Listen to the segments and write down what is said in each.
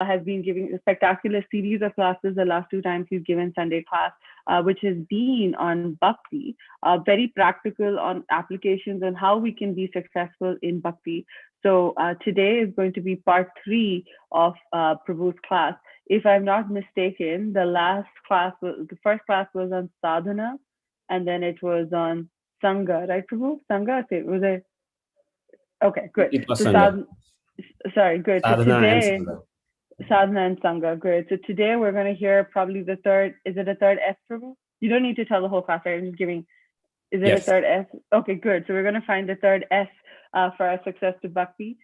has been giving a spectacular series of classes. The last two times he's given Sunday class, which has been on Bhakti, very practical on applications and how we can be successful in Bhakti. So today is going to be part 3 of Prabhu's class. If I'm not mistaken, the first class was on sadhana, and then it was on Sangha, right, Prabhu? Sangha? Was it? Okay, good. It was So Sangha. sorry, good. So Sadhana and today, Sangha. sadhana and Sangha, good. So today we're going to hear probably the third, is it a third S, Prabhu? You don't need to tell the whole class, right? I'm just giving, is it a Yes. third S? Okay, good. So we're going to find the third S for our success to Bhakti.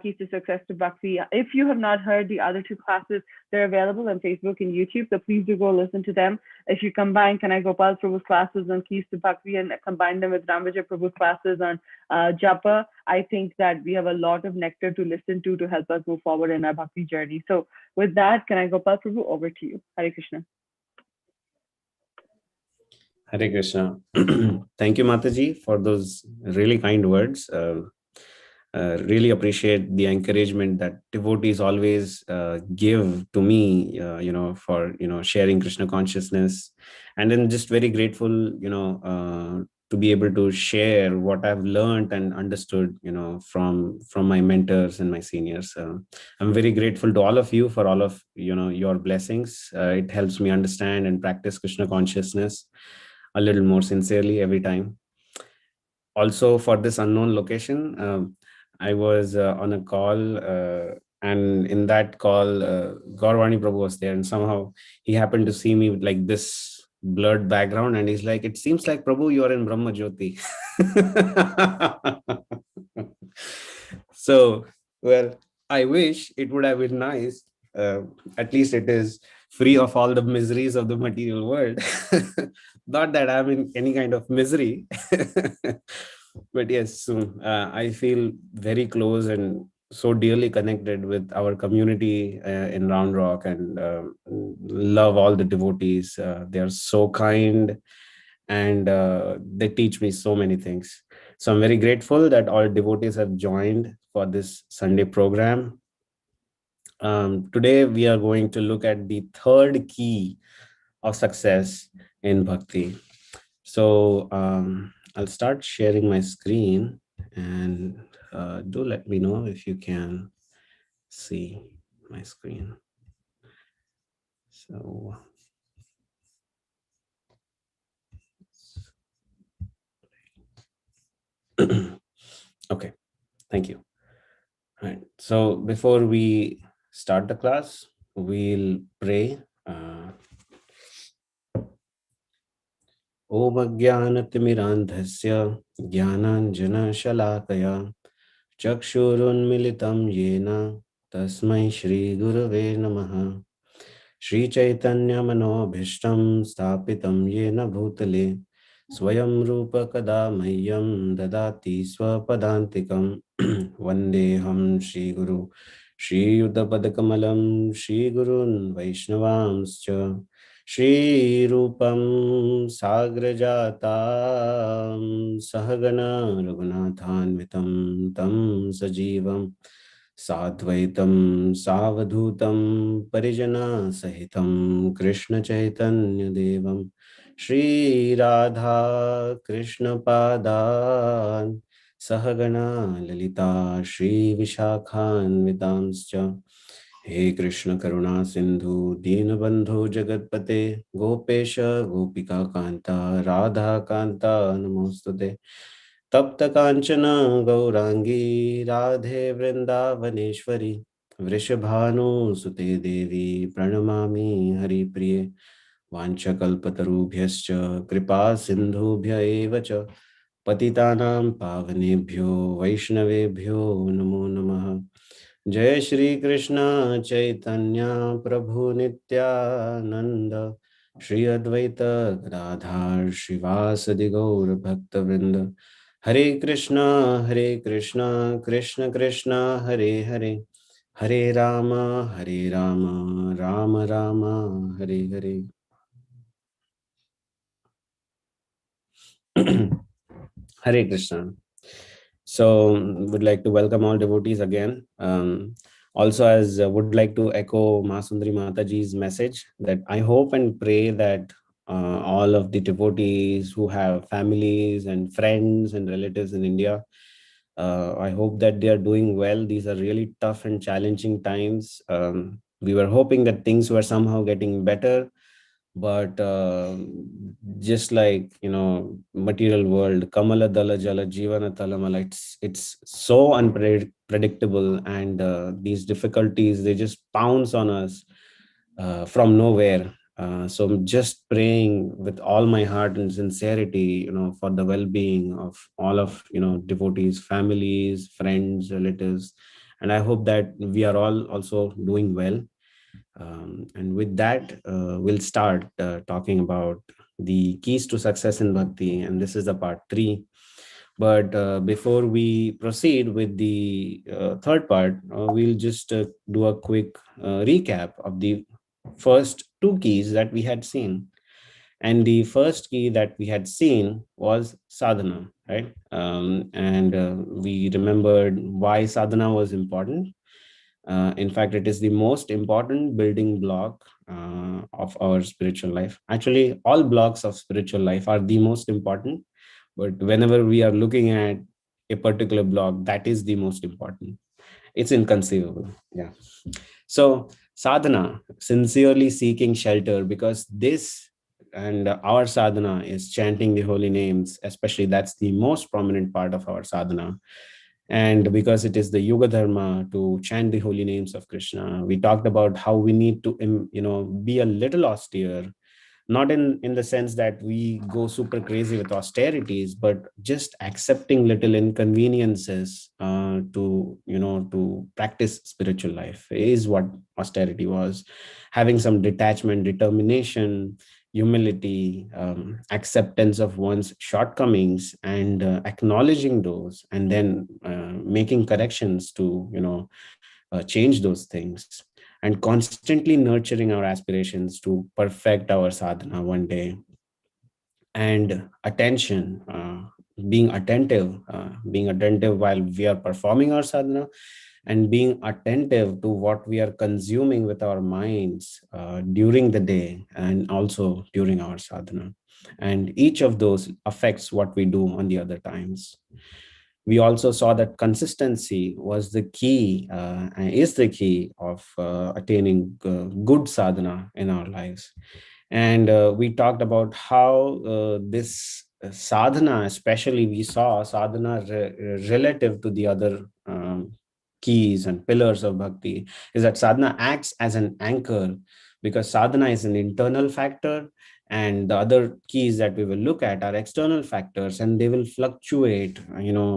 Keys to Success to Bhakti. If you have not heard the other 2 classes, they're available on Facebook and YouTube, so please do go listen to them. If you combine Kanai Gopal Prabhu's classes on Keys to Bhakti and combine them with Ramaja Prabhu's classes on Japa, I think that we have a lot of nectar to listen to help us move forward in our Bhakti journey. So with that, Kanai Gopal Prabhu, over to you. Hare Krishna. Hare Krishna. Thank you, Mataji, for those really kind words. Really appreciate the encouragement that devotees always give to me, for, sharing Krishna consciousness. And then just very grateful, to be able to share what I've learned and understood, from my mentors and my seniors. I'm very grateful to all of you for all of, your blessings. It helps me understand and practice Krishna consciousness a little more sincerely every time. Also, for this unknown location, I was on a call, and in that call, Gaurvani Prabhu was there, and somehow he happened to see me with like this blurred background, and he's like, "It seems like, Prabhu, you are in Brahma Jyoti." So, well, I wish it would have been nice. At least it is free of all the miseries of the material world. Not that I'm in any kind of misery. But yes, so, I feel very close and so dearly connected with our community in Round Rock, and love all the devotees. They are so kind, and they teach me so many things. So I'm very grateful that all devotees have joined for this Sunday program. Today we are going to look at the third key of success in Bhakti. So I'll start sharing my screen, and do let me know if you can see my screen. So okay, thank you. All right. So before we start the class, we'll pray. Om Ajnanatimirandhasya Jnananjana-shalakaya Chakshurunmilitam Yena Tasmai Shri Gurave Namaha. Shri Chaitanya Manobhishtam Sthapitam Yena Bhutale Swayam Rupa Kadamayyam Dadati Swapadantikam Vandeham Shri Guru Shri Yuddhapadakamalam Shri Gurun Vaishnavamscha Shri Rupam Sagrajatam Sahagana Raghunathanvitam Tam Sajivam Sadvaitam Savadhutam Parijana Sahitam Krishna Chaitanya Devam Shri Radha Krishna Padan Sahagana Lalita Shri Vishakhan Vitamscha. He Krishna Karuna Sindhu Deenabandhu Jagatpate Gopesha Gopika Kanta Radha Kanta Namostute Tapta Kanchana Gaurangi Radhe Vrindavaneshwari Vrishabhanu Sute Devi Pranamami Hari Priye Vanchakalpatarubhyascha Kripa Sindhubhya Evacha Patitanam Pavanebhyo Vaishnavebhyo Namo Namaha. Jai Shri Krishna Chaitanya Prabhu Nityananda Shri Advaita Gadadhar Shivasadi Gaur Bhaktavrinda. Hare Krishna Krishna Krishna Hare Hare Hare Rama Rama Rama Hare Hare. Hare Krishna. So would like to welcome all devotees again. Also, as would like to echo Masundari Mataji's message, that I hope and pray that all of the devotees who have families and friends and relatives in India, I hope that they are doing well. These are really tough and challenging times. We were hoping that things were somehow getting better, but just like, material world, Kamala Dala Jala Jivana Talamala, it's so unpredictable, and these difficulties, they just pounce on us from nowhere. So I'm just praying with all my heart and sincerity, for the well-being of all of, devotees, families, friends, relatives, and I hope that we are all also doing well. And with that, we'll start talking about the keys to success in bhakti, and this is the part 3. But before we proceed with the third part, we'll just do a quick recap of the first 2 keys that we had seen. And the first key that we had seen was sadhana, right? And we remembered why sadhana was important. In fact, it is the most important building block of our spiritual life. Actually, all blocks of spiritual life are the most important, but whenever we are looking at a particular block, that is the most important. It's inconceivable. Yeah. So, sadhana, sincerely seeking shelter, because this and our sadhana is chanting the holy names, especially that's the most prominent part of our sadhana. And because it is the Yuga Dharma to chant the holy names of Krishna, we talked about how we need to, be a little austere, not in the sense that we go super crazy with austerities, but just accepting little inconveniences to practice spiritual life is what austerity was. Having some detachment, determination, humility, acceptance of one's shortcomings, and acknowledging those, and then making corrections to change those things, and constantly nurturing our aspirations to perfect our sadhana one day. And attention, being attentive while we are performing our sadhana, and being attentive to what we are consuming with our minds during the day and also during our sadhana. And each of those affects what we do on the other times. We also saw that consistency was the key, is the key of attaining good sadhana in our lives. And we talked about how this sadhana, especially we saw sadhana relative to the other keys and pillars of bhakti, is that sadhana acts as an anchor, because sadhana is an internal factor, and the other keys that we will look at are external factors, and they will fluctuate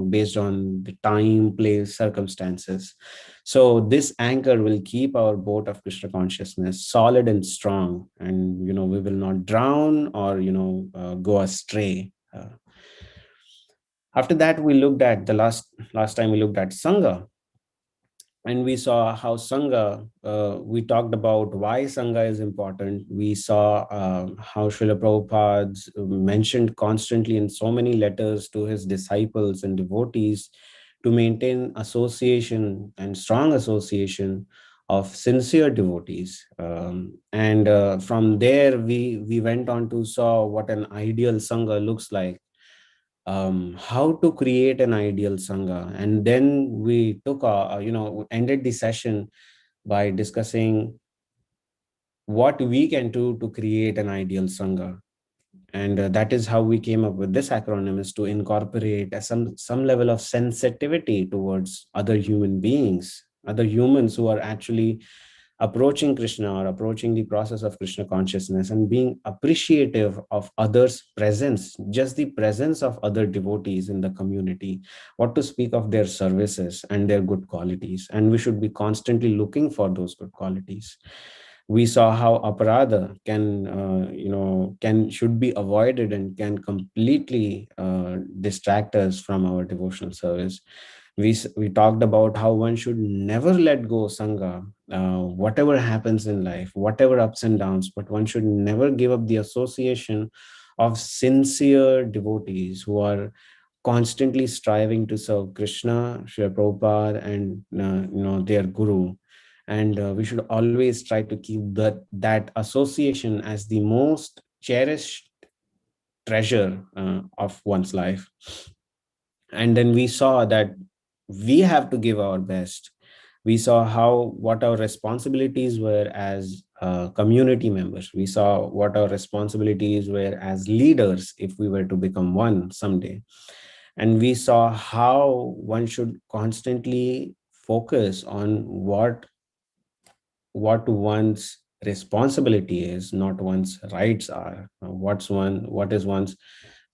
based on the time, place, circumstances. So this anchor will keep our boat of Krishna consciousness solid and strong, and we will not drown or go astray. After that, we looked at the last time we looked at sangha, and we saw how Sangha, we talked about why Sangha is important. We saw how Srila Prabhupada mentioned constantly in so many letters to his disciples and devotees to maintain association and strong association of sincere devotees. And from there, we went on to saw what an ideal Sangha looks like, how to create an ideal sangha, and then we took ended the session by discussing what we can do to create an ideal sangha. And that is how we came up with this acronym, is to incorporate some level of sensitivity towards other human beings, other humans who are actually approaching Krishna or approaching the process of Krishna consciousness, and being appreciative of others' presence, just the presence of other devotees in the community, what to speak of their services and their good qualities. And we should be constantly looking for those good qualities. We saw how aparadha should be avoided and can completely distract us from our devotional service. We talked about how one should never let go sangha, whatever happens in life, whatever ups and downs, but one should never give up the association of sincere devotees who are constantly striving to serve Krishna, Srila Prabhupada, and their guru. And we should always try to keep that association as the most cherished treasure of one's life. And then we saw that we have to give our best. We saw what our responsibilities were as community members. We saw what our responsibilities were as leaders if we were to become one someday. And we saw how one should constantly focus on what one's responsibility is, not one's rights are. What is one's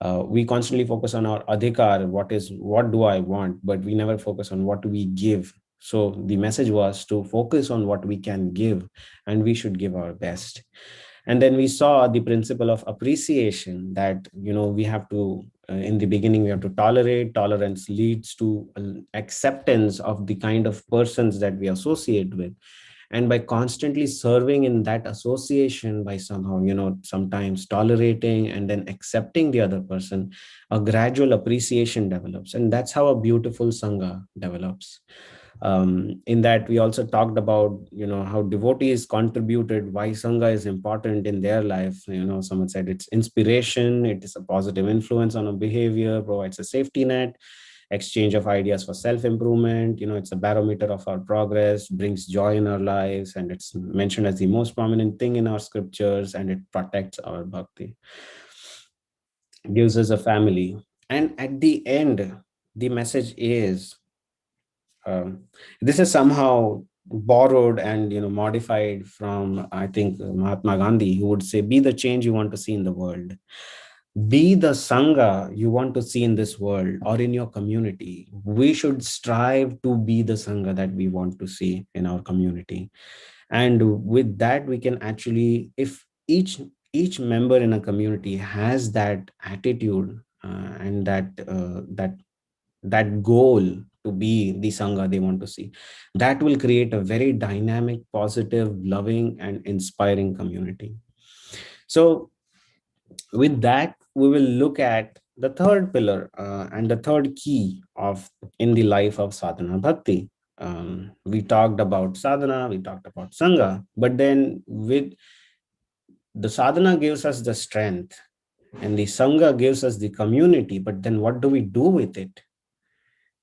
we constantly focus on our adhikar, what do I want, but we never focus on what do we give. So the message was to focus on what we can give, and we should give our best. And then we saw the principle of appreciation, that we have to in the beginning we have to tolerate. Tolerance leads to acceptance of the kind of persons that we associate with. And by constantly serving in that association, by somehow sometimes tolerating and then accepting the other person, a gradual appreciation develops, and that's how a beautiful sangha develops. In that we also talked about how devotees contributed, why sangha is important in their life. Someone said it's inspiration, it is a positive influence on a behavior, provides a safety net, exchange of ideas for self-improvement. It's a barometer of our progress, brings joy in our lives, and it's mentioned as the most prominent thing in our scriptures, and it protects our bhakti, gives us a family. And at the end, the message is, this is somehow borrowed and modified from, I think, Mahatma Gandhi, who would say, be the change you want to see in the world. Be the sangha you want to see in this world or in your community. We should strive to be the sangha that we want to see in our community. And with that, we can actually, if each member in a community has that attitude and that goal to be the sangha they want to see, that will create a very dynamic, positive, loving, and inspiring community. So with that, we will look at the third pillar and the third key of in the life of sadhana bhakti. We talked about sadhana, we talked about sangha, but then with the sadhana gives us the strength and the sangha gives us the community. But then what do we do with it?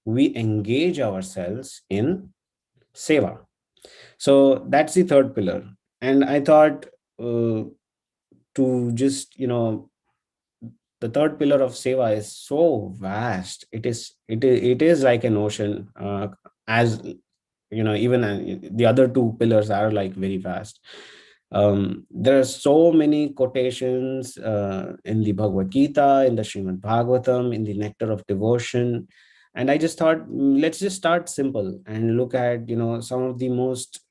We engage ourselves in seva. So that's the third pillar. And I thought to just the third pillar of seva is so vast. It is like an ocean, as even the other two pillars are like very vast. There are so many quotations in the Bhagavad Gita, in the Srimad Bhagavatam, in the Nectar of Devotion. And I just thought, let's just start simple and look at some of the most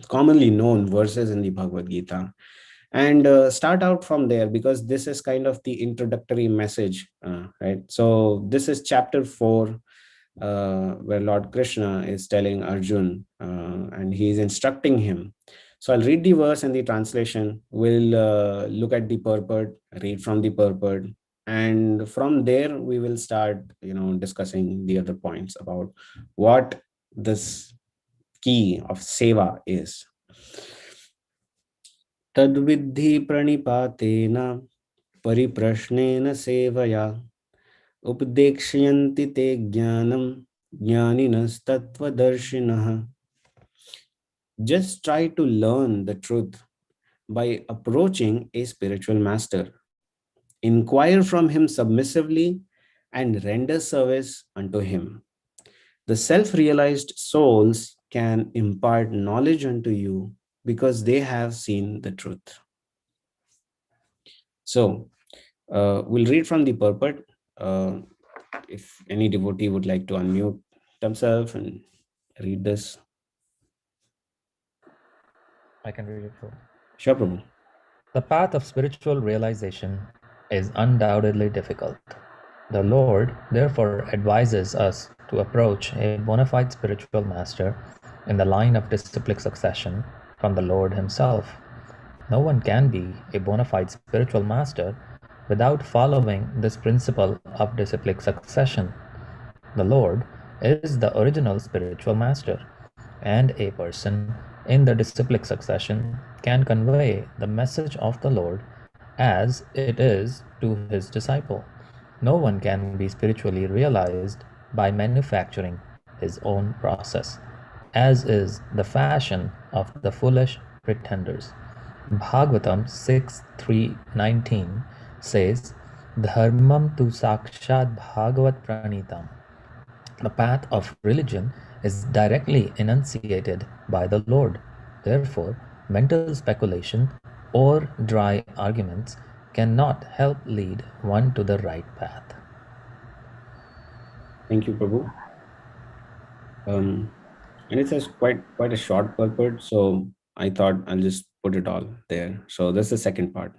commonly known verses in the Bhagavad Gita, and start out from there, because this is kind of the introductory message, right? So this is chapter 4, where Lord Krishna is telling Arjun, and he is instructing him. So I'll read the verse and the translation. We'll look at the purport, read from the purport, and from there we will start discussing the other points about what this key of seva is. Tadvidhi pranipatena परिप्रश्नेन सेवया उपदेक्ष्यन्ति ते ज्ञानम ज्ञानिनस्तत्त्वदर्शिनः. Just try to learn the truth by approaching a spiritual master. Inquire from him submissively and render service unto him. The self-realized souls can impart knowledge unto you because they have seen the truth. So we'll read from the purport. If any devotee would like to unmute themselves and read this. I can read it too. Sure, Prabhu. The path of spiritual realization is undoubtedly difficult. The Lord therefore advises us to approach a bona fide spiritual master in the line of disciplic succession from the Lord himself. No one can be a bona fide spiritual master without following this principle of disciplic succession. The Lord is the original spiritual master, and a person in the disciplic succession can convey the message of the Lord as it is to his disciple. No one can be spiritually realized by manufacturing his own process, as is the fashion of the foolish pretenders. Bhagavatam 6.3.19 says, Dharmam tu sakshat bhagavat pranitam. The path of religion is directly enunciated by the Lord. Therefore, mental speculation or dry arguments cannot help lead one to the right path. Thank you, Prabhu. And it's quite a short purport, so I thought I'll just put it all there. So that's the second part.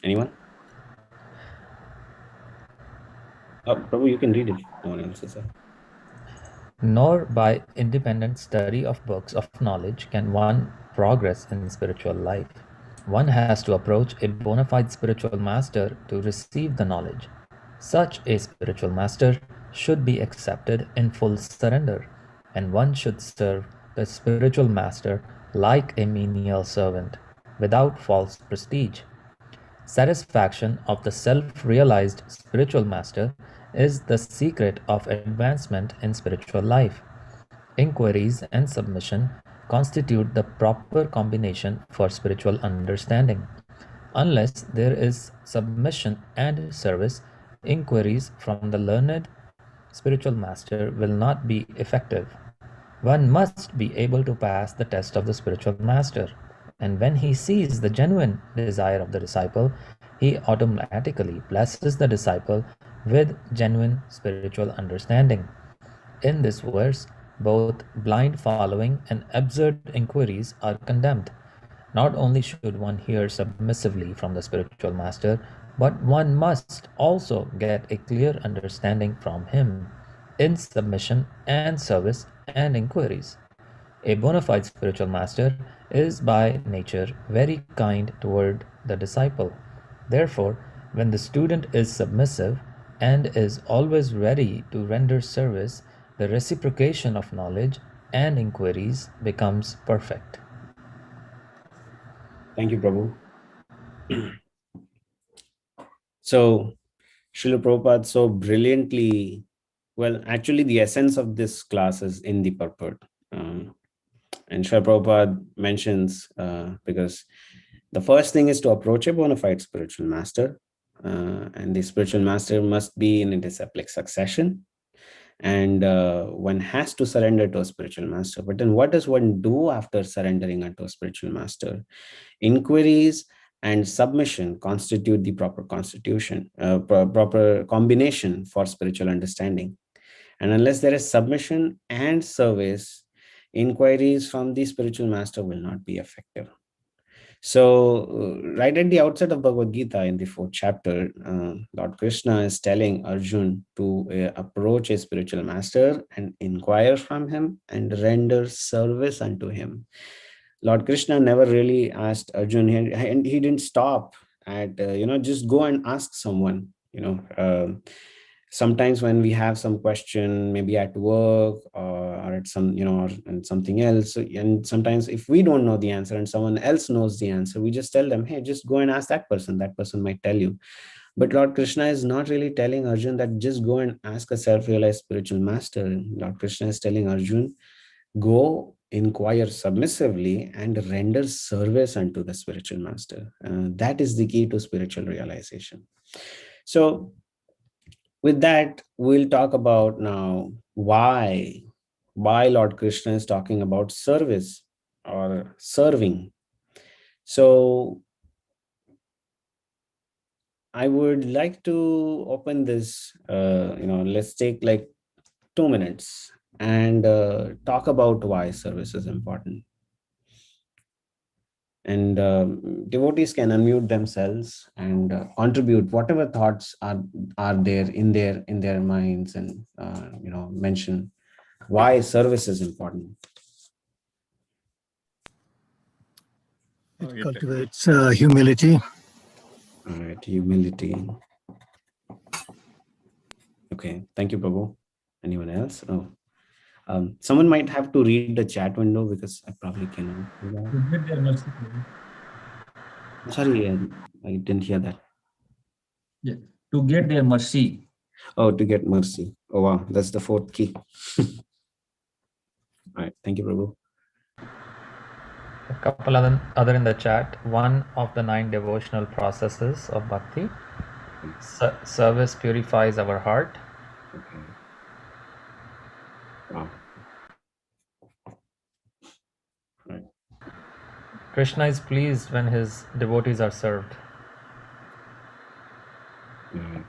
Anyone? Prabhu, you can read if no one else is there. Nor by independent study of books of knowledge can one progress in spiritual life. One has to approach a bona fide spiritual master to receive the knowledge. Such a spiritual master should be accepted in full surrender, and one should serve the spiritual master like a menial servant, without false prestige. Satisfaction of the self-realized spiritual master is the secret of advancement in spiritual life. Inquiries and submission constitute the proper combination for spiritual understanding. Unless there is submission and service, inquiries from the learned spiritual master will not be effective. One must be able to pass the test of the spiritual master, and when he sees the genuine desire of the disciple, he automatically blesses the disciple with genuine spiritual understanding. In this verse, both blind following and absurd inquiries are condemned. Not only should one hear submissively from the spiritual master, but one must also get a clear understanding from him in submission and service and inquiries. A bona fide spiritual master is by nature very kind toward the disciple. Therefore, when the student is submissive and is always ready to render service, the reciprocation of knowledge and inquiries becomes perfect. Thank you, Prabhu. So, Srila Prabhupada so brilliantly, well, actually, the essence of this class is in the purport. And Srila Prabhupada mentions, because the first thing is to approach a bona fide spiritual master, and the spiritual master must be in a disciplic succession, and one has to surrender to a spiritual master. But then what does one do after surrendering unto a spiritual master? Inquiries and submission constitute the proper proper combination for spiritual understanding. And unless there is submission and service, inquiries from the spiritual master will not be effective. So, right at the outset of Bhagavad Gita, in the 4th chapter, Lord Krishna is telling Arjun to approach a spiritual master and inquire from him and render service unto him. Lord Krishna never really asked Arjun, and he didn't stop at, just go and ask someone. Sometimes when we have some question, maybe at work or at some, and something else, and sometimes if we don't know the answer and someone else knows the answer, we just tell them, hey, just go and ask that person might tell you. But Lord Krishna is not really telling Arjun that just go and ask a self-realized spiritual master. Lord Krishna is telling Arjun, go inquire submissively and render service unto the spiritual master. That is the key to spiritual realization. So with that, we'll talk about now why Lord Krishna is talking about service or serving. So I would like to open this, let's take like 2 minutes and talk about why service is important. And devotees can unmute themselves and contribute whatever thoughts are there in their minds, and mention why service is important. It cultivates humility. All right, humility. Okay, thank you, Prabhu. Anyone else? Oh, someone might have to read the chat window because I probably cannot do that. To get their mercy, Prabhu. Sorry, I didn't hear that. Yeah. To get their mercy. Oh, to get mercy. Oh, wow. That's the fourth key. All right. Thank you, Prabhu. A couple other in the chat. One of the 9 devotional processes of Bhakti. Service purifies our heart. Okay. Wow. Right. Krishna is pleased when his devotees are served. Right.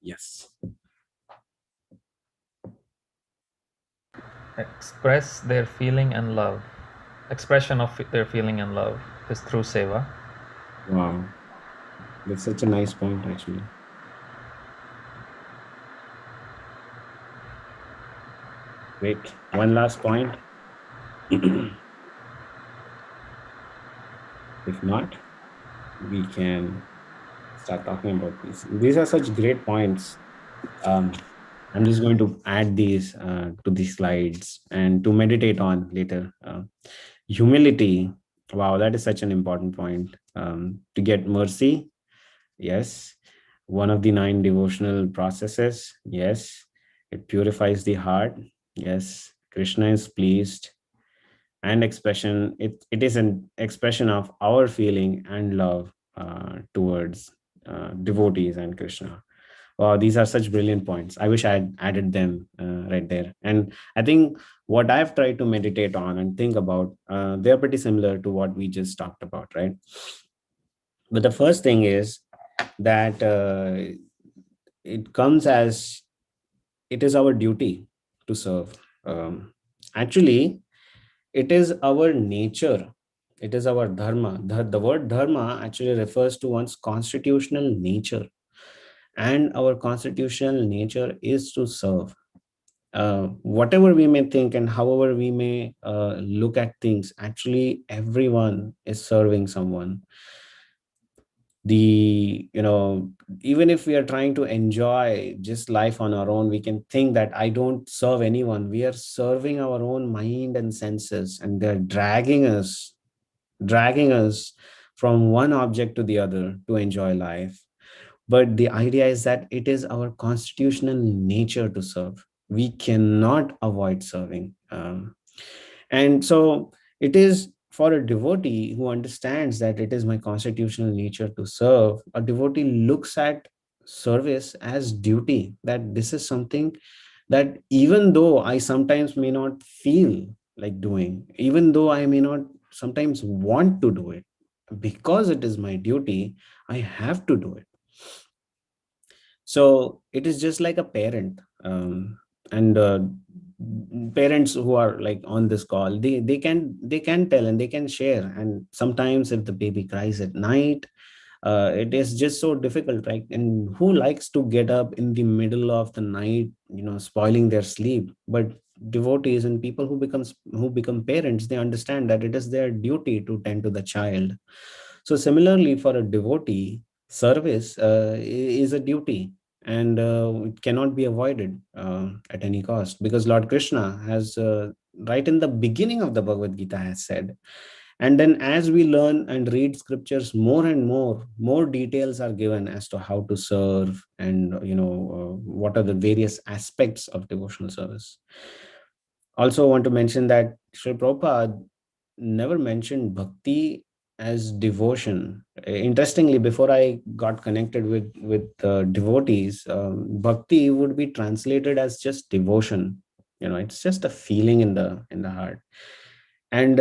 Yes. Express their feeling and love. Expression of their feeling and love is through seva. Wow. That's such a nice point, actually. Wait, one last point. If not, we can start talking about these. These are such great points. I'm just going to add these to the slides and to meditate on later. Humility. Wow, that is such an important point. To get mercy. Yes. One of the 9 devotional processes. Yes. It purifies the heart. Yes. Krishna is pleased. And expression, it is an expression of our feeling and love towards devotees and Krishna. Wow, these are such brilliant points. I wish I had added them right there. And I think what I've tried to meditate on and think about, they're pretty similar to what we just talked about, right? But the first thing is that it comes as it is our duty to serve. Actually, it is our nature. It is our dharma. The word dharma actually refers to one's constitutional nature. And our constitutional nature is to serve. Whatever we may think and however we may look at things, actually everyone is serving someone. Even if we are trying to enjoy just life on our own, we can think that I don't serve anyone. We are serving our own mind and senses, and they're dragging us from one object to the other to enjoy life. But the idea is that it is our constitutional nature to serve. We cannot avoid serving. And so it is for a devotee who understands that it is my constitutional nature to serve. A devotee looks at service as duty, that this is something that even though I sometimes may not feel like doing, even though I may not sometimes want to do it, because it is my duty, I have to do it. So it is just like a parent, and parents who are like on this call, they can tell and they can share. And sometimes if the baby cries at night, it is just so difficult, right? And who likes to get up in the middle of the night, spoiling their sleep? But devotees and people who become parents, they understand that it is their duty to tend to the child. So similarly, for a devotee, service is a duty, and it cannot be avoided at any cost, because Lord Krishna has, right in the beginning of the Bhagavad Gita, has said. And then as we learn and read scriptures more and more details are given as to how to serve, and what are the various aspects of devotional service. Also want to mention that Sri Prabhupada never mentioned bhakti as devotion. Interestingly, before I got connected with devotees, bhakti would be translated as just devotion. It's just a feeling in the heart. And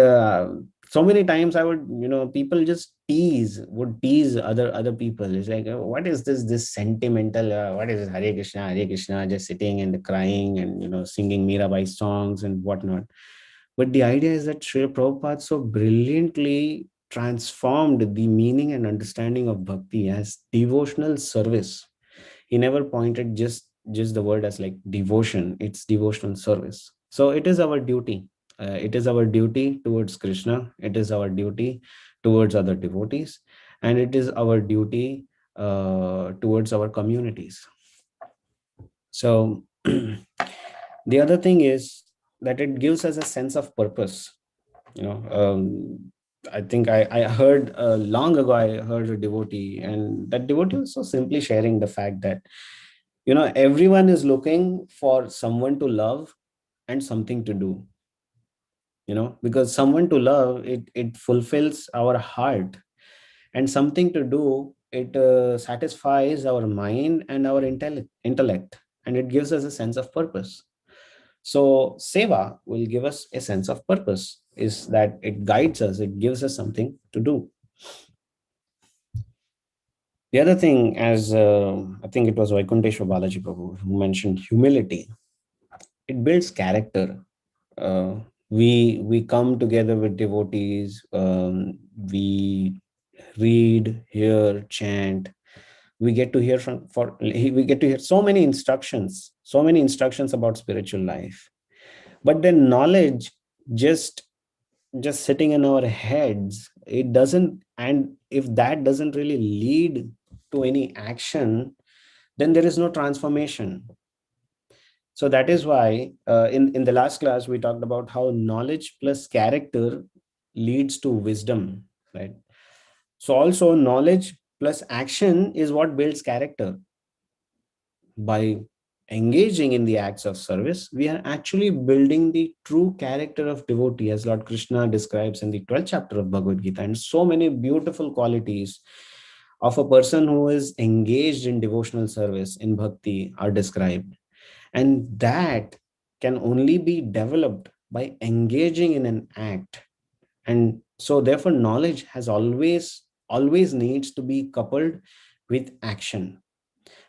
so many times I would, people just would tease other people. It's like, what is this sentimental, what is this Hare Krishna, just sitting and crying and, singing Mirabai songs and whatnot. But the idea is that Srila Prabhupada so brilliantly transformed the meaning and understanding of bhakti as devotional service. He never pointed just the word as like devotion. It's devotional service. So it is our duty. It is our duty towards Krishna. It is our duty towards other devotees, and it is our duty towards our communities. So the other thing is that it gives us a sense of purpose. I think I heard long ago, I heard a devotee, and that devotee was so simply sharing the fact that, everyone is looking for someone to love and something to do, because someone to love, it fulfills our heart, and something to do, it satisfies our mind and our intellect, and it gives us a sense of purpose. So seva will give us a sense of purpose, is that it guides us, it gives us something to do. The other thing, as I think it was Vaikunteshwar Balaji Prabhu who mentioned humility, it builds character. Uh, we come together with devotees, we read, hear, chant. We get to hear we get to hear so many instructions about spiritual life. But then knowledge just sitting in our heads, it doesn't, and if that doesn't really lead to any action, then there is no transformation. So that is why in the last class we talked about how knowledge plus character leads to wisdom, right? So also knowledge plus action is what builds character. By engaging in the acts of service, we are actually building the true character of devotee, as Lord Krishna describes in the 12th chapter of Bhagavad Gita. And so many beautiful qualities of a person who is engaged in devotional service in bhakti are described. And that can only be developed by engaging in an act. And so therefore knowledge has always needs to be coupled with action,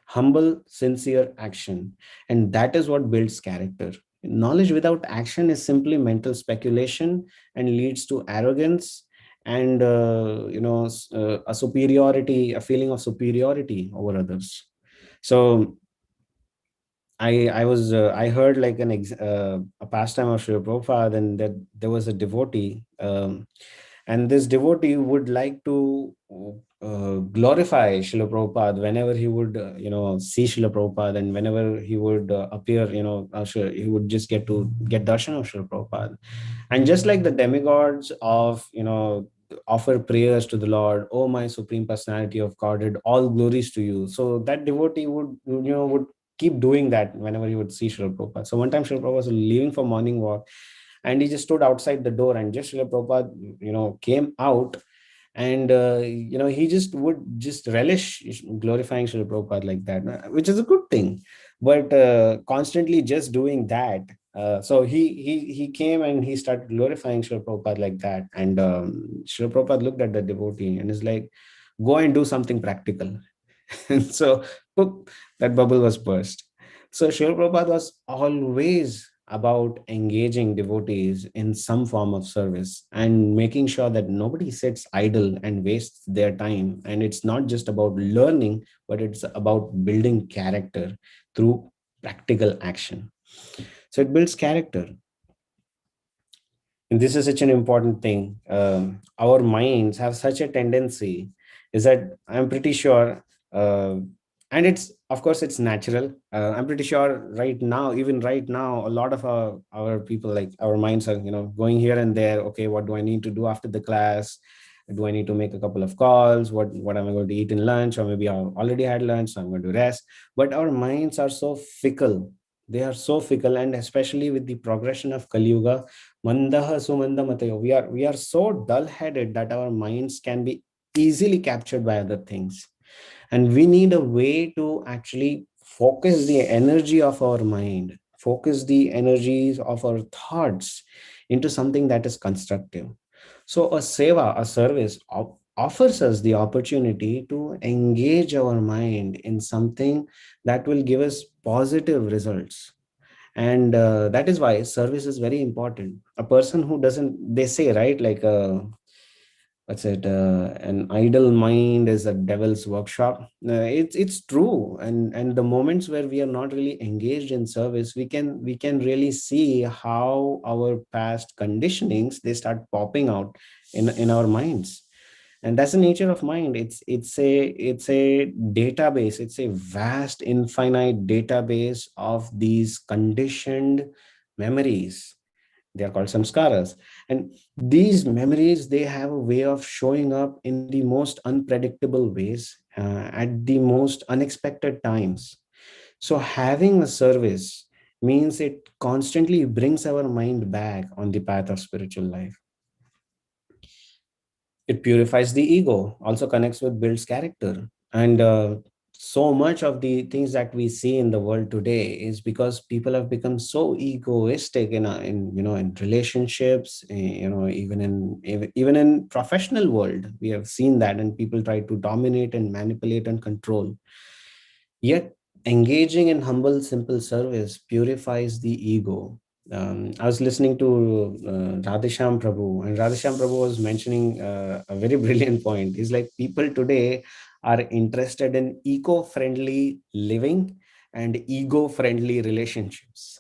humble, sincere action. And that is what builds character. Knowledge without action is simply mental speculation and leads to arrogance and a feeling of superiority over others. So I heard like a pastime of Srila Prabhupada, and that there was a devotee, and this devotee would like to glorify Srila Prabhupada whenever he would see Srila Prabhupada, and whenever he would appear, he would just get darshan of Srila Prabhupada. And just like the demigods of offer prayers to the Lord, oh my supreme personality of Godhead, all glories to you. So that devotee would keep doing that whenever he would see Srila Prabhupada. So one time Srila Prabhupada was leaving for morning walk, and he just stood outside the door, and just Srila Prabhupada came out, and he just would just relish glorifying Srila Prabhupada like that, which is a good thing. But constantly just doing that, so he came and he started glorifying Srila Prabhupada like that. And Srila Prabhupada looked at the devotee and is like, go and do something practical. And so boop, that bubble was burst. So Srila Prabhupada was always about engaging devotees in some form of service and making sure that nobody sits idle and wastes their time. And it's not just about learning, but it's about building character through practical action. So it builds character. And this is such an important thing. Our minds have such a tendency, is that I'm pretty sure, and it's, of course, it's natural. I'm pretty sure even right now, a lot of our people, like our minds are, going here and there. Okay, what do I need to do after the class? Do I need to make a couple of calls? What am I going to eat in lunch? Or maybe I already had lunch, so I'm going to rest. But our minds are so fickle. They are so fickle, and especially with the progression of Kali Yuga, Mandaha sumanda matayo. We are so dull-headed that our minds can be easily captured by other things. And we need a way to actually focus the energy of our mind, focus the energies of our thoughts into something that is constructive. So a seva, a service, offers us the opportunity to engage our mind in something that will give us positive results. And that is why service is very important. A person who doesn't, they say, right, like what's it, an idle mind is a devil's workshop. It's true. And the moments where we are not really engaged in service, we can really see how our past conditionings, they start popping out in our minds. And that's the nature of mind. It's a database. It's a vast, infinite database of these conditioned memories. They are called samskaras. And these memories, they have a way of showing up in the most unpredictable ways, at the most unexpected times. So having a service means it constantly brings our mind back on the path of spiritual life. It purifies the ego, also connects with, builds character. And so much of the things that we see in the world today is because people have become so egoistic in relationships, even in professional world. We have seen that, and people try to dominate and manipulate and control. Yet, engaging in humble, simple service purifies the ego. I was listening to Radhesham Prabhu, and Radhesham Prabhu was mentioning a very brilliant point. He's like, people today are interested in eco-friendly living and ego-friendly relationships.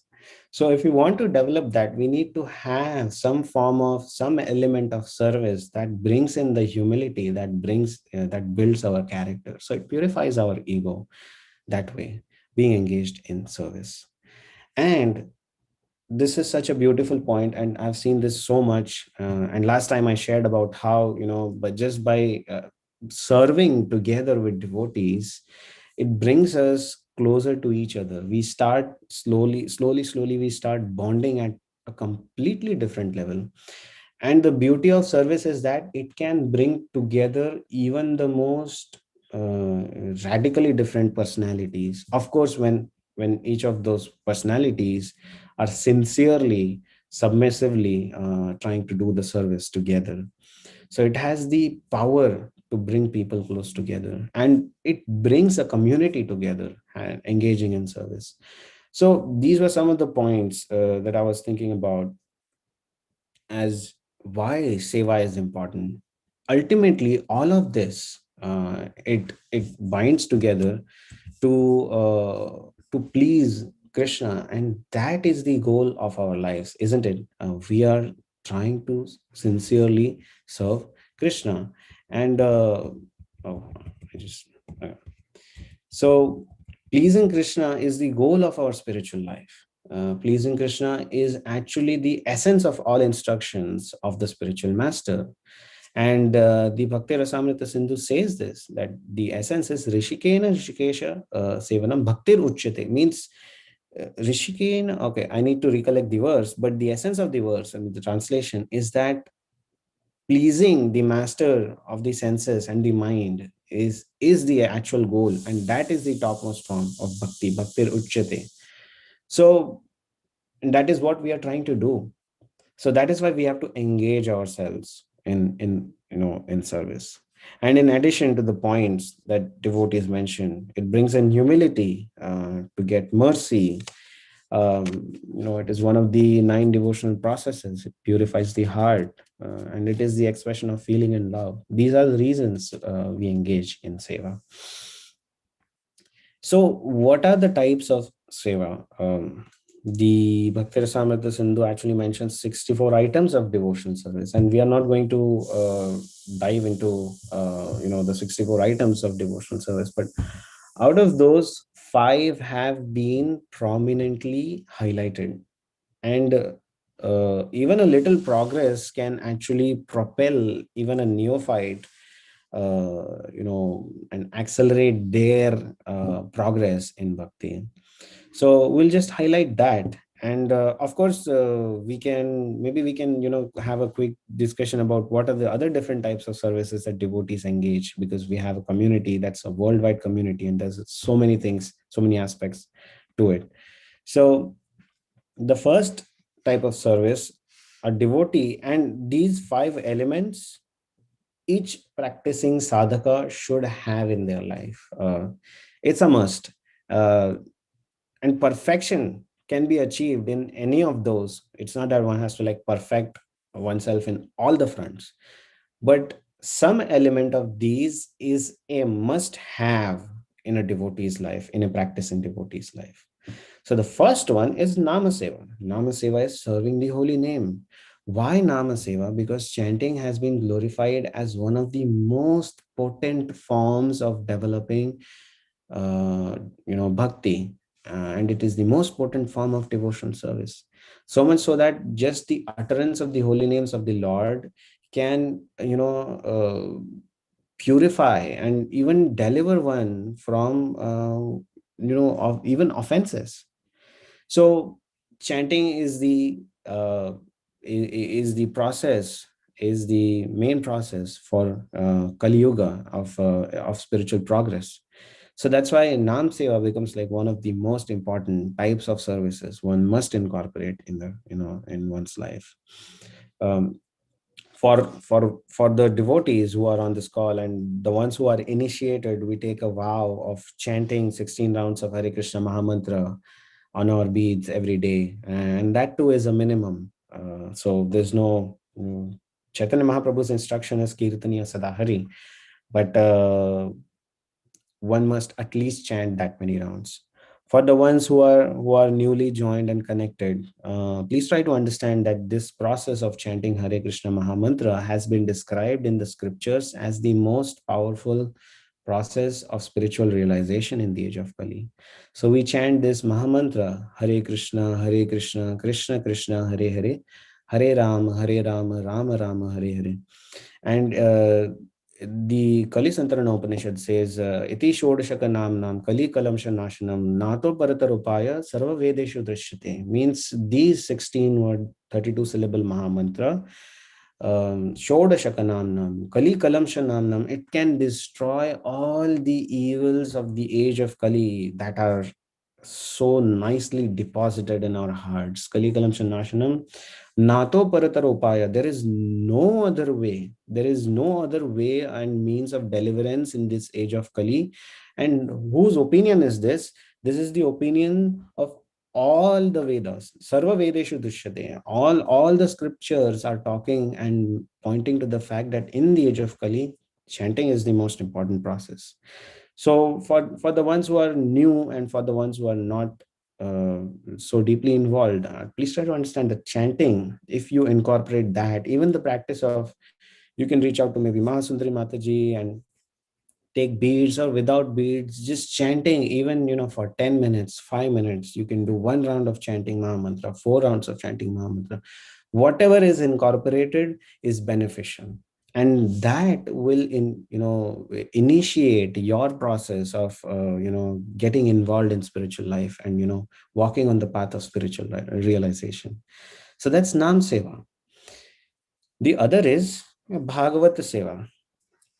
So, if we want to develop that, we need to have some element of service that brings in the humility, that builds our character. So, it purifies our ego that way, being engaged in service. And this is such a beautiful point, and I've seen this so much. And last time I shared about how, but just by serving together with devotees, it brings us closer to each other. We start slowly, we start bonding at a completely different level. And the beauty of service is that it can bring together even the most radically different personalities. Of course, when each of those personalities are sincerely, submissively trying to do the service together. So it has the power to bring people close together, and it brings a community together and engaging in service. So these were some of the points that I was thinking about as why Seva is important. Ultimately, all of this, it binds together to please Krishna, and that is the goal of our lives, isn't it? We are trying to sincerely serve Krishna, and oh, I just so pleasing Krishna is the goal of our spiritual life. Pleasing Krishna is actually the essence of all instructions of the spiritual master. And the Bhakti Rasamrita Sindhu says this, that the essence is Rishikena Rishikesha Sevanam Bhaktir Uchyate, means Rishikena. Okay, I need to recollect the verse, but the essence of the verse and the translation is that pleasing the master of the senses and the mind is the actual goal, and that is the topmost form of bhakti, Bhaktir Uchyate. So that is what we are trying to do. So that is why we have to engage ourselves in service. And in addition to the points that devotees mentioned, it brings in humility, to get mercy. It is one of the 9 devotional processes. It purifies the heart, and it is the expression of feeling and love. These are the reasons we engage in seva. So what are the types of seva? The Bhakti Rasamrita Sindhu actually mentions 64 items of devotional service, and we are not going to dive into the 64 items of devotional service, but out of those, 5 have been prominently highlighted. And even a little progress can actually propel even a neophyte, and accelerate their progress in bhakti. So we'll just highlight that. And of course, we can have a quick discussion about what are the other different types of services that devotees engage, because we have a community that's a worldwide community, and there's so many things, so many aspects to it. So the first type of service, a devotee, and these 5 elements each practicing sadhaka should have in their life. It's a must. And perfection can be achieved in any of those. It's not that one has to perfect oneself in all the fronts, but some element of these is a must have in a devotee's life, in a practicing devotee's life. So the first one is Namaseva. Namaseva is serving the holy name. Why Namaseva? Because chanting has been glorified as one of the most potent forms of developing, bhakti, and it is the most potent form of devotional service. So much so that just the utterance of the holy names of the Lord can, purify and even deliver one from, of even offenses. So chanting is the is the process, is the main process for Kali Yuga of spiritual progress. So that's why Nam Seva becomes like one of the most important types of services one must incorporate in the in one's life. Um, for the devotees who are on this call and the ones who are initiated, we take a vow of chanting 16 rounds of Hare Krishna Mahamantra on our beads every day, and that too is a minimum. So there's no Chaitanya Mahaprabhu's instruction is Kirtaniya Sadahari, but one must at least chant that many rounds. For the ones who are newly joined and connected, please try to understand that this process of chanting Hare Krishna Mahamantra has been described in the scriptures as the most powerful process of spiritual realization in the age of Kali. So we chant this Mahamantra, Hare Krishna, Krishna Krishna, Hare Hare, Hare Rama, Rama Rama, Hare Hare. And the Kali Santarana Upanishad says, Iti Shodashaka Nam Nam Kali Kalamsha Nashanam Nato Paratarupaya Sarva Vedeshu Drishyate, means these 16 word 32 syllable Mahamantra, Shodashaka Nam Nam Kali Kalamsha Nam Nam, it can destroy all the evils of the age of Kali that are so nicely deposited in our hearts. Kali Kalamsha Nashanam Nato Parataropaya. There is no other way. There is no other way and means of deliverance in this age of Kali. And whose opinion is this? This is the opinion of all the Vedas. Sarva Vedeshu Dushyate. All the scriptures are talking and pointing to the fact that in the age of Kali, chanting is the most important process. So for the ones who are new and for the ones who are not so deeply involved, please try to understand that chanting, if you incorporate that, even the practice of, you can reach out to maybe Mahasundari Mataji and take beads or without beads, just chanting, even, for 10 minutes, 5 minutes, you can do one round of chanting Mahamantra, 4 rounds of chanting Mahamantra. Whatever is incorporated is beneficial. And that will initiate your process of, getting involved in spiritual life and, walking on the path of spiritual realization. So that's Nam Seva. The other is Bhagavata Seva.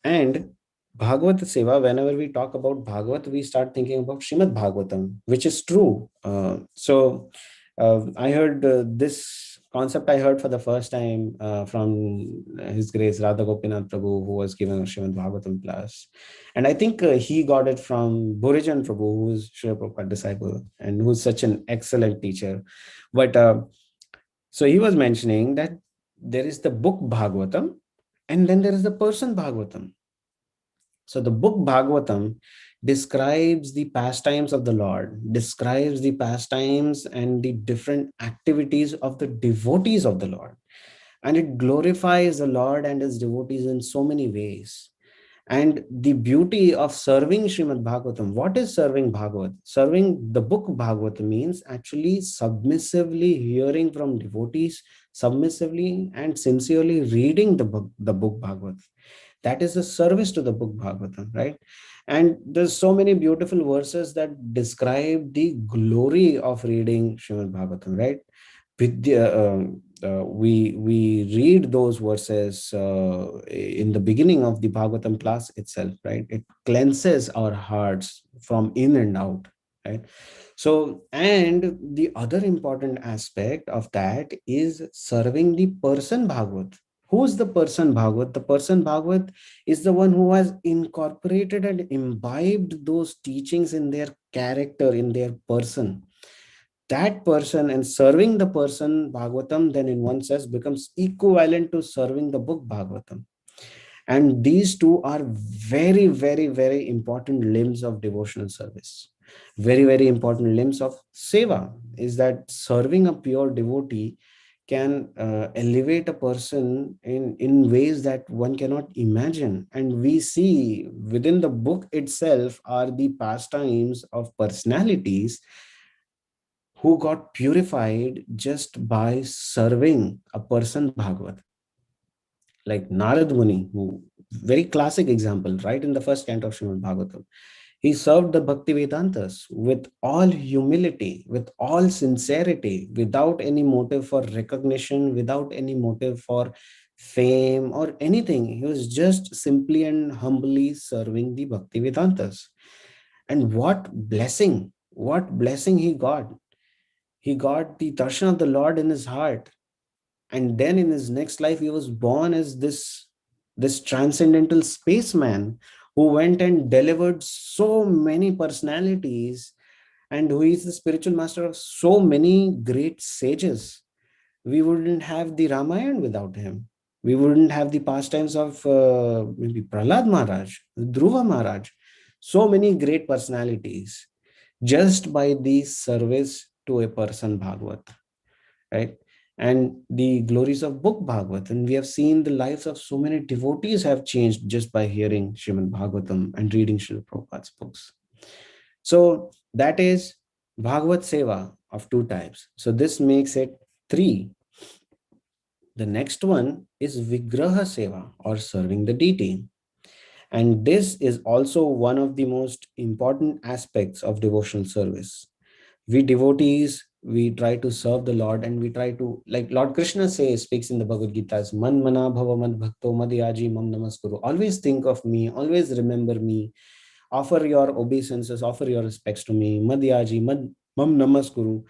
And Bhagavata Seva, whenever we talk about Bhagavat, we start thinking about Srimad Bhagavatam, which is true. I heard this concept, I heard for the first time from His Grace Radha Gopinath Prabhu, who was giving a Srimad Bhagavatam class. And I think he got it from Burijan Prabhu, who is Srila Prabhupada disciple and who's such an excellent teacher. But so he was mentioning that there is the book Bhagavatam and then there is the person Bhagavatam. So the book Bhagavatam describes the pastimes of the Lord, describes the pastimes and the different activities of the devotees of the Lord. And it glorifies the Lord and his devotees in so many ways. And the beauty of serving Srimad Bhagavatam, what is serving Bhagavat? Serving the book Bhagavatam means actually submissively hearing from devotees, submissively and sincerely reading the book Bhagavat. That is a service to the book Bhagavatam, right? And there's so many beautiful verses that describe the glory of reading Srimad Bhagavatam, right? We read those verses in the beginning of the Bhagavatam class itself, right? It cleanses our hearts from in and out, right? So, and the other important aspect of that is serving the person Bhagavat. Who's the person Bhagavat? The person Bhagavat is the one who has incorporated and imbibed those teachings in their character, in their person. That person and serving the person Bhagavatam, then in one sense becomes equivalent to serving the book Bhagavatam. And these two are very, very, very important limbs of devotional service. Very, very important limbs of seva is that serving a pure devotee can elevate a person in ways that one cannot imagine. And we see within the book itself are the pastimes of personalities who got purified just by serving a person Bhagavat. Like Narad Muni, who very classic example, right in the first canto of Srimad Bhagavatam. He served the Bhakti Vedantas with all humility, with all sincerity, without any motive for recognition, without any motive for fame or anything. He was just simply and humbly serving the Bhakti Vedantas. And what blessing he got. He got the darshan of the Lord in his heart. And then in his next life, he was born as this transcendental spaceman who went and delivered so many personalities, and who is the spiritual master of so many great sages. We wouldn't have the Ramayana without him. We wouldn't have the pastimes of maybe Prahlad Maharaj, Dhruva Maharaj, so many great personalities just by the service to a person Bhagavat, right? And the glories of book Bhagavat. And we have seen the lives of so many devotees have changed just by hearing Srimad Bhagavatam and reading Srila Prabhupada's books. So that is Bhagavat Seva of two types. So this makes it three. The next one is Vigraha Seva, or serving the deity. And this is also one of the most important aspects of devotional service. We devotees, we try to serve the Lord, and we try to, like Lord Krishna speaks in the Bhagavad Gita as Man mana bhava mad bhakto madhyaji mam namaskuru. Always think of me, always remember me, offer your obeisances, offer your respects to me, madhyaji mam namaskuru.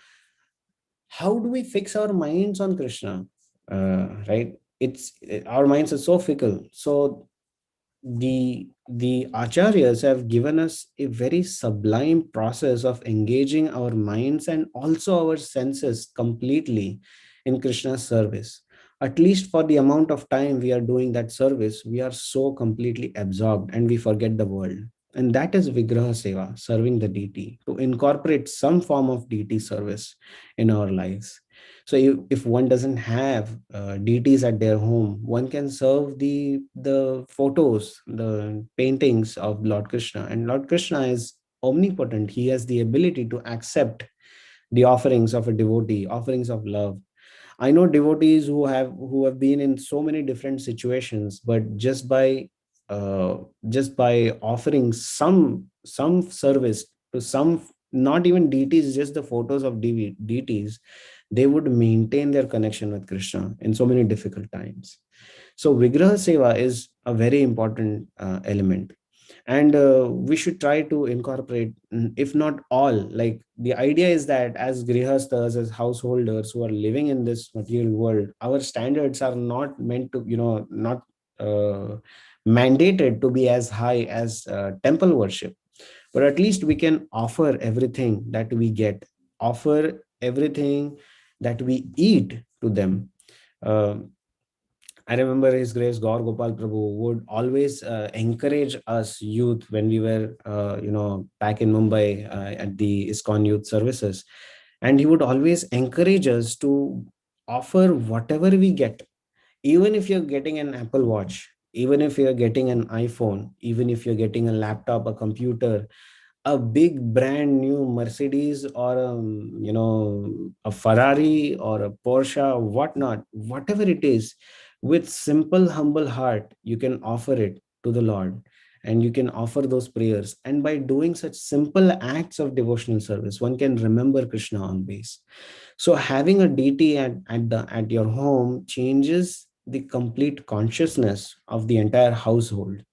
How do we fix our minds on Krishna? Right? Our minds are so fickle. So the acharyas have given us a very sublime process of engaging our minds and also our senses completely in Krishna's service. At least for the amount of time we are doing that service, we are so completely absorbed and we forget the world. And that is Vigraha Seva, serving the deity, to incorporate some form of deity service in our lives. So if one doesn't have deities at their home, one can serve the photos, the paintings of Lord Krishna. And Lord Krishna is omnipotent. He has the ability to accept the offerings of a devotee, offerings of love. I know devotees who have been in so many different situations, but just by offering some service to some, not even deities, just the photos of deities, they would maintain their connection with Krishna in so many difficult times. So Vigraha Seva is a very important element. And we should try to incorporate, if not all, like the idea is that as grihasthas, as householders who are living in this material world, our standards are not meant to, not uh, mandated to be as high as temple worship, but at least we can offer everything that we get, offer everything that we eat to them. Uh, I remember His Grace Gaur Gopal Prabhu would always encourage us youth when we were, back in Mumbai at the ISKCON youth services. And he would always encourage us to offer whatever we get, even if you're getting an Apple Watch, even if you're getting an iPhone, even if you're getting a laptop, a computer, a big brand new Mercedes, or a Ferrari or a Porsche, whatnot, whatever it is, with simple humble heart you can offer it to the Lord, and you can offer those prayers. And by doing such simple acts of devotional service, one can remember Krishna always. So having a deity at your home changes the complete consciousness of the entire household.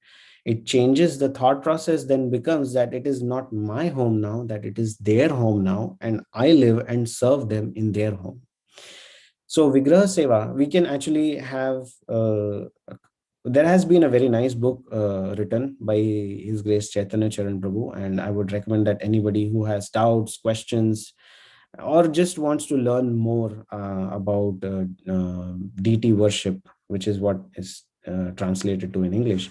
It changes the thought process, then becomes that it is not my home now, that it is their home now, and I live and serve them in their home. So Vigraha Seva, we can actually have there has been a very nice book written by His Grace Chaitanya Charan Prabhu, and I would recommend that anybody who has doubts, questions, or just wants to learn more about deity worship, which is what is translated to in English.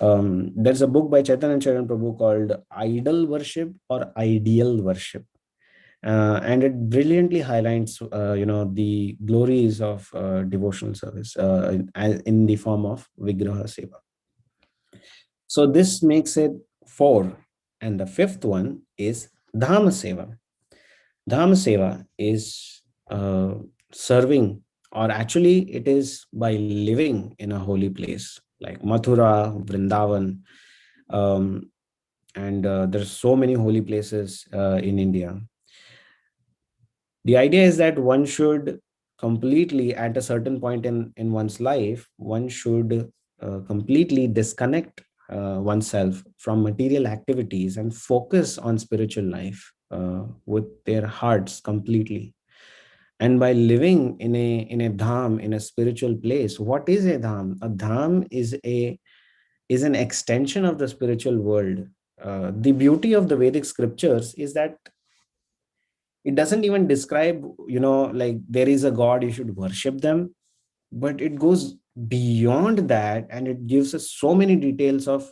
There's a book by Chaitanya Charan Prabhu called Idol Worship or Ideal Worship. And it brilliantly highlights, the glories of devotional service in the form of Vigraha Seva. So this makes it 4. And the 5th one is Dharmaseva. Dharmaseva is serving, or actually it is by living in a holy place like Mathura, Vrindavan, um, and there's so many holy places in India. The idea is that one should completely, at a certain point in one's life, one should completely disconnect oneself from material activities and focus on spiritual life with their hearts completely. And by living in a dham, in a spiritual place, what is a dham? A dham is an extension of the spiritual world. The beauty of the Vedic scriptures is that it doesn't even describe, like there is a god, you should worship them, but it goes beyond that, and it gives us so many details of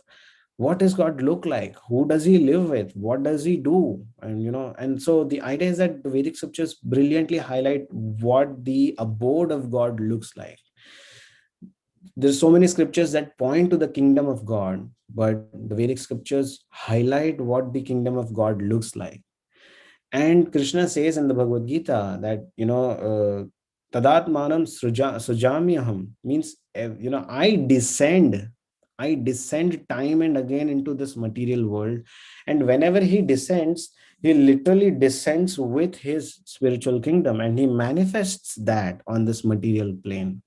what does god look like, who does he live with, what does he do, and so the idea is that the Vedic scriptures brilliantly highlight what the abode of god looks like. There's so many scriptures that point to the kingdom of god, but the Vedic scriptures highlight what the kingdom of god looks like. And Krishna says in the Bhagavad Gita that, Tadatmanam sujamyaham means, I descend time and again into this material world. And whenever he descends, he literally descends with his spiritual kingdom, and he manifests that on this material plane.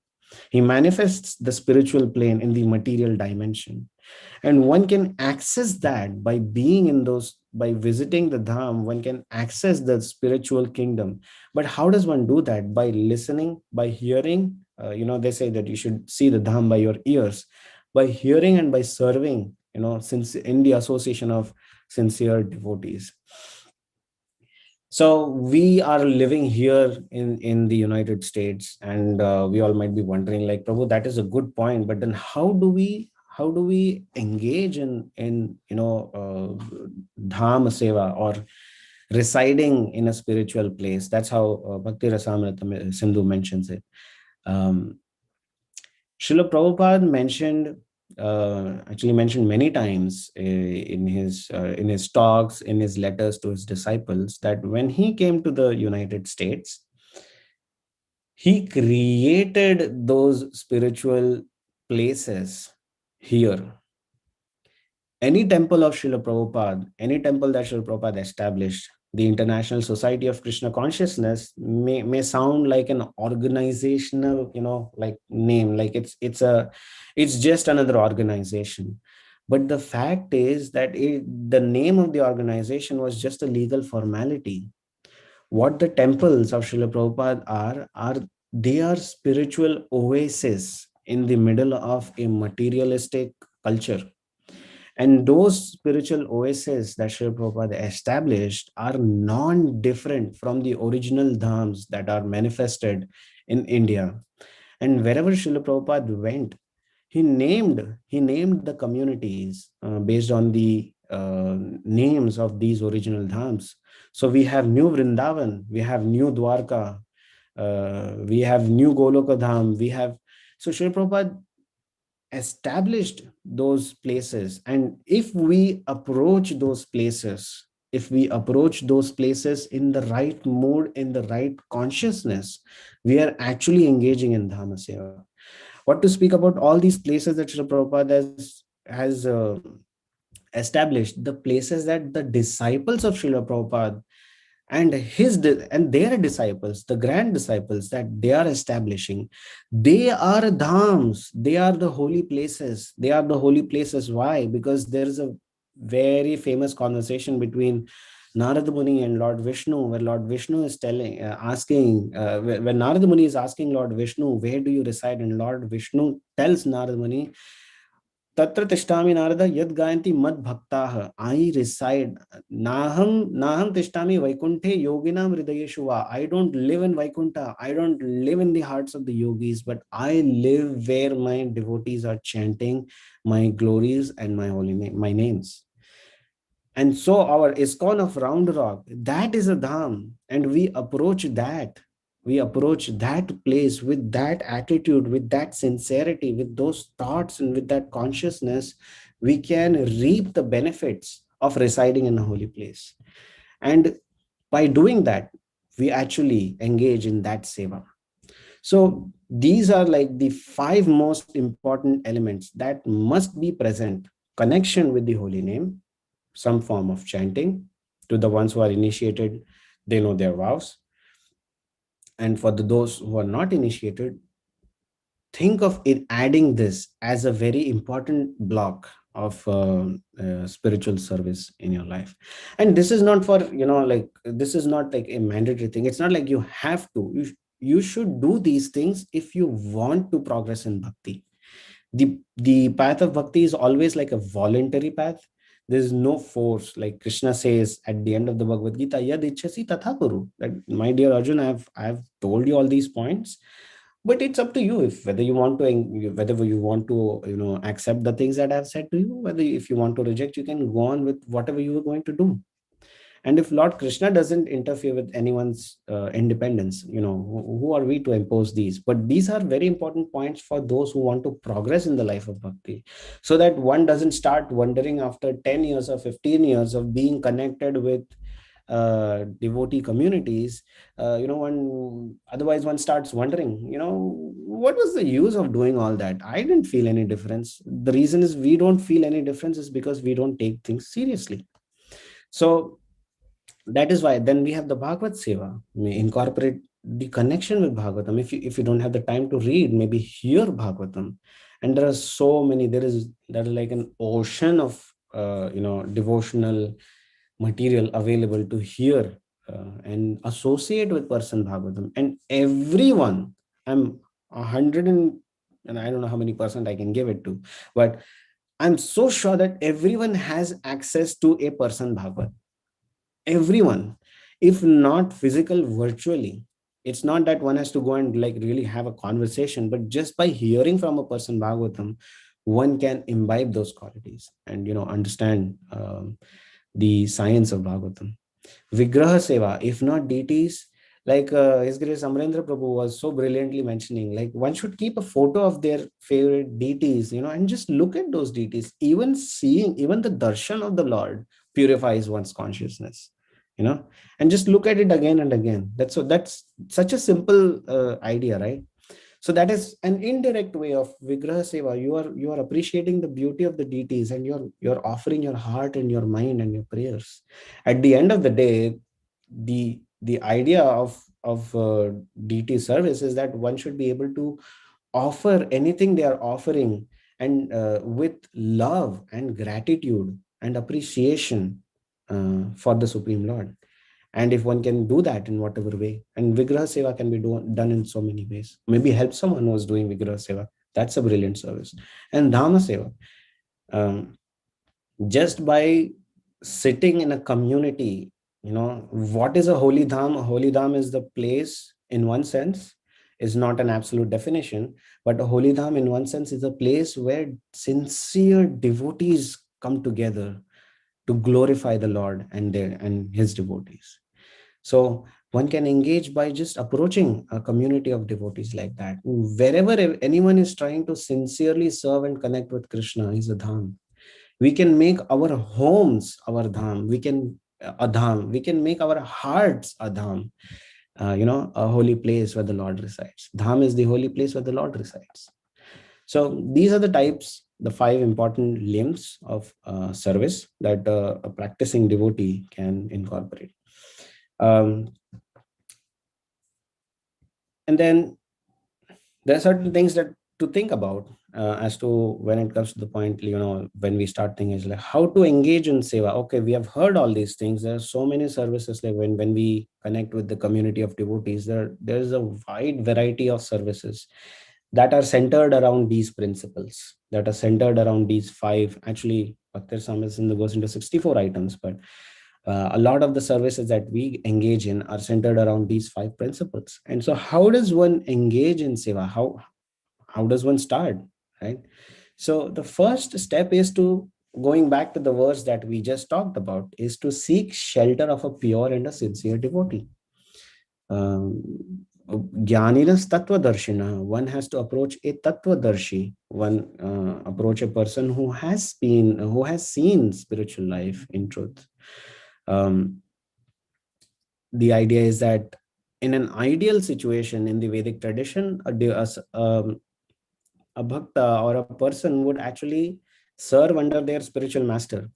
He manifests the spiritual plane in the material dimension. And one can access that by being in those, by visiting the dham, one can access the spiritual kingdom. But how does one do that? By listening, by hearing. They say that you should see the dham by your ears, by hearing and by serving, since in the association of sincere devotees. So we are living here in the United States, and we all might be wondering, like, Prabhu, that is a good point, but then how do we engage in dham seva, or residing in a spiritual place? That's how Bhakti Rasamrita Sindhu mentions it. Srila Prabhupada actually mentioned many times in his talks, in his letters to his disciples, that when he came to the United States, he created those spiritual places here. Any temple of Srila Prabhupada, any temple that Srila Prabhupada established, the International Society of Krishna Consciousness may sound like an organizational, like name, like it's just another organization. But the fact is that the name of the organization was just a legal formality. What the temples of Srila Prabhupada they are spiritual oases in the middle of a materialistic culture. And those spiritual oases that Srila Prabhupada established are non-different from the original dhams that are manifested in India. And wherever Srila Prabhupada went, he named the communities based on the names of these original dhams. So we have New Vrindavan, we have New Dwarka, we have New Goloka Dham, so Srila Prabhupada established those places. And if we approach those places, in the right mood, in the right consciousness, we are actually engaging in Dharmaseva. What to speak about all these places that Srila Prabhupada has established, the places that the disciples of Srila Prabhupada and their disciples, the grand disciples that they are establishing, they are dhams, they are the holy places. Why? Because there is a very famous conversation between Narada Muni and Lord Vishnu, where Lord Vishnu is when Narada Muni is asking Lord Vishnu, where do you reside? And Lord Vishnu tells Narada Muni, Tatra tishtami Narada yad gayanti mad bhaktaha. I reside. Naham tishtami Vaikunthe yoginam hridayeshuva. I don't live in Vaikuntha. I don't live in the hearts of the yogis, but I live where my devotees are chanting my glories and my holy name, my names. And so our ISKCON of Round Rock, that is a dham, and we approach that. We approach that place with that attitude, with that sincerity, with those thoughts, and with that consciousness. We can reap the benefits of residing in a holy place. And by doing that, we actually engage in that seva. So these are like the 5 most important elements that must be present: connection with the holy name, some form of chanting. To the ones who are initiated, they know their vows. And for those who are not initiated, think of it, adding this as a very important block of spiritual service in your life. And this is not for, like, this is not like a mandatory thing. It's not like you have to. You should do these things if you want to progress in bhakti. The path of bhakti is always like a voluntary path. There's no force. Like Krishna says at the end of the Bhagavad Gita, yad ichhasi tatha kuru. That, my dear Arjun, I've told you all these points, but it's up to you if whether you want to, whether you want to, accept the things that I've said to you, whether if you want to reject, you can go on with whatever you were going to do. And if Lord Krishna doesn't interfere with anyone's independence, who are we to impose these? But these are very important points for those who want to progress in the life of bhakti, so that one doesn't start wondering after 10 years or 15 years of being connected with devotee communities. One starts wondering, what was the use of doing all that? I didn't feel any difference. The reason is we don't feel any difference is because we don't take things seriously. So that is why then we have the Bhagavad Seva. We incorporate the connection with Bhagavatam. If you don't have the time to read, maybe hear Bhagavatam. And there are so many. There is like an ocean of devotional material available to hear and associate with person Bhagavatam. And everyone, I'm 100 and I don't know how many percent I can give it to, but I'm so sure that everyone has access to a person Bhagavat. Everyone, if not physical, virtually. It's not that one has to go and like really have a conversation, but just by hearing from a person Bhagavatam, one can imbibe those qualities and understand the science of Bhagavatam. Vigraha Seva, if not deities, like His Grace Amrendra Prabhu was so brilliantly mentioning, like one should keep a photo of their favorite deities, and just look at those deities. Even the darshan of the Lord purifies one's consciousness, and just look at it again and again. That's such a simple idea, right? So that is an indirect way of Vigraha Seva. You are appreciating the beauty of the deities, and you're offering your heart and your mind and your prayers. At the end of the day, the idea of deity service is that one should be able to offer anything they are offering, and with love and gratitude and appreciation for the Supreme Lord. And if one can do that in whatever way, and Vigraha Seva can be done in so many ways. Maybe help someone who is doing Vigraha Seva. That's a brilliant service. And Dharmaseva, just by sitting in a community, what is a holy dham? A holy dham is the place, in one sense, is not an absolute definition, but a holy dham in one sense is a place where sincere devotees come together to glorify the Lord and his devotees. So one can engage by just approaching a community of devotees like that. Wherever anyone is trying to sincerely serve and connect with Krishna is a dham. We can make our homes our dham. We can make our hearts a dham. A holy place where the Lord resides. Dham is the holy place where the Lord resides. So these are the 5 important limbs of service that a practicing devotee can incorporate. And then there are certain things that to think about as to when it comes to the point, when we start thinking is like how to engage in seva. Okay, we have heard all these things. There are so many services. Like when we connect with the community of devotees, there's a wide variety of services that are centered around these principles, that are centered around these 5. Actually, Bhakti Rasamrita goes into 64 items, but a lot of the services that we engage in are centered around these 5 principles. And so how does one engage in seva? How does one start, right? So the first step is to going back to the verse that we just talked about, is to seek shelter of a pure and a sincere devotee. Jnaninas Tattvadarshina, one has to approach a Tattvadarshi, one approach a person who has seen spiritual life in truth. The idea is that in an ideal situation in the Vedic tradition, a bhakta or a person would actually serve under their spiritual master.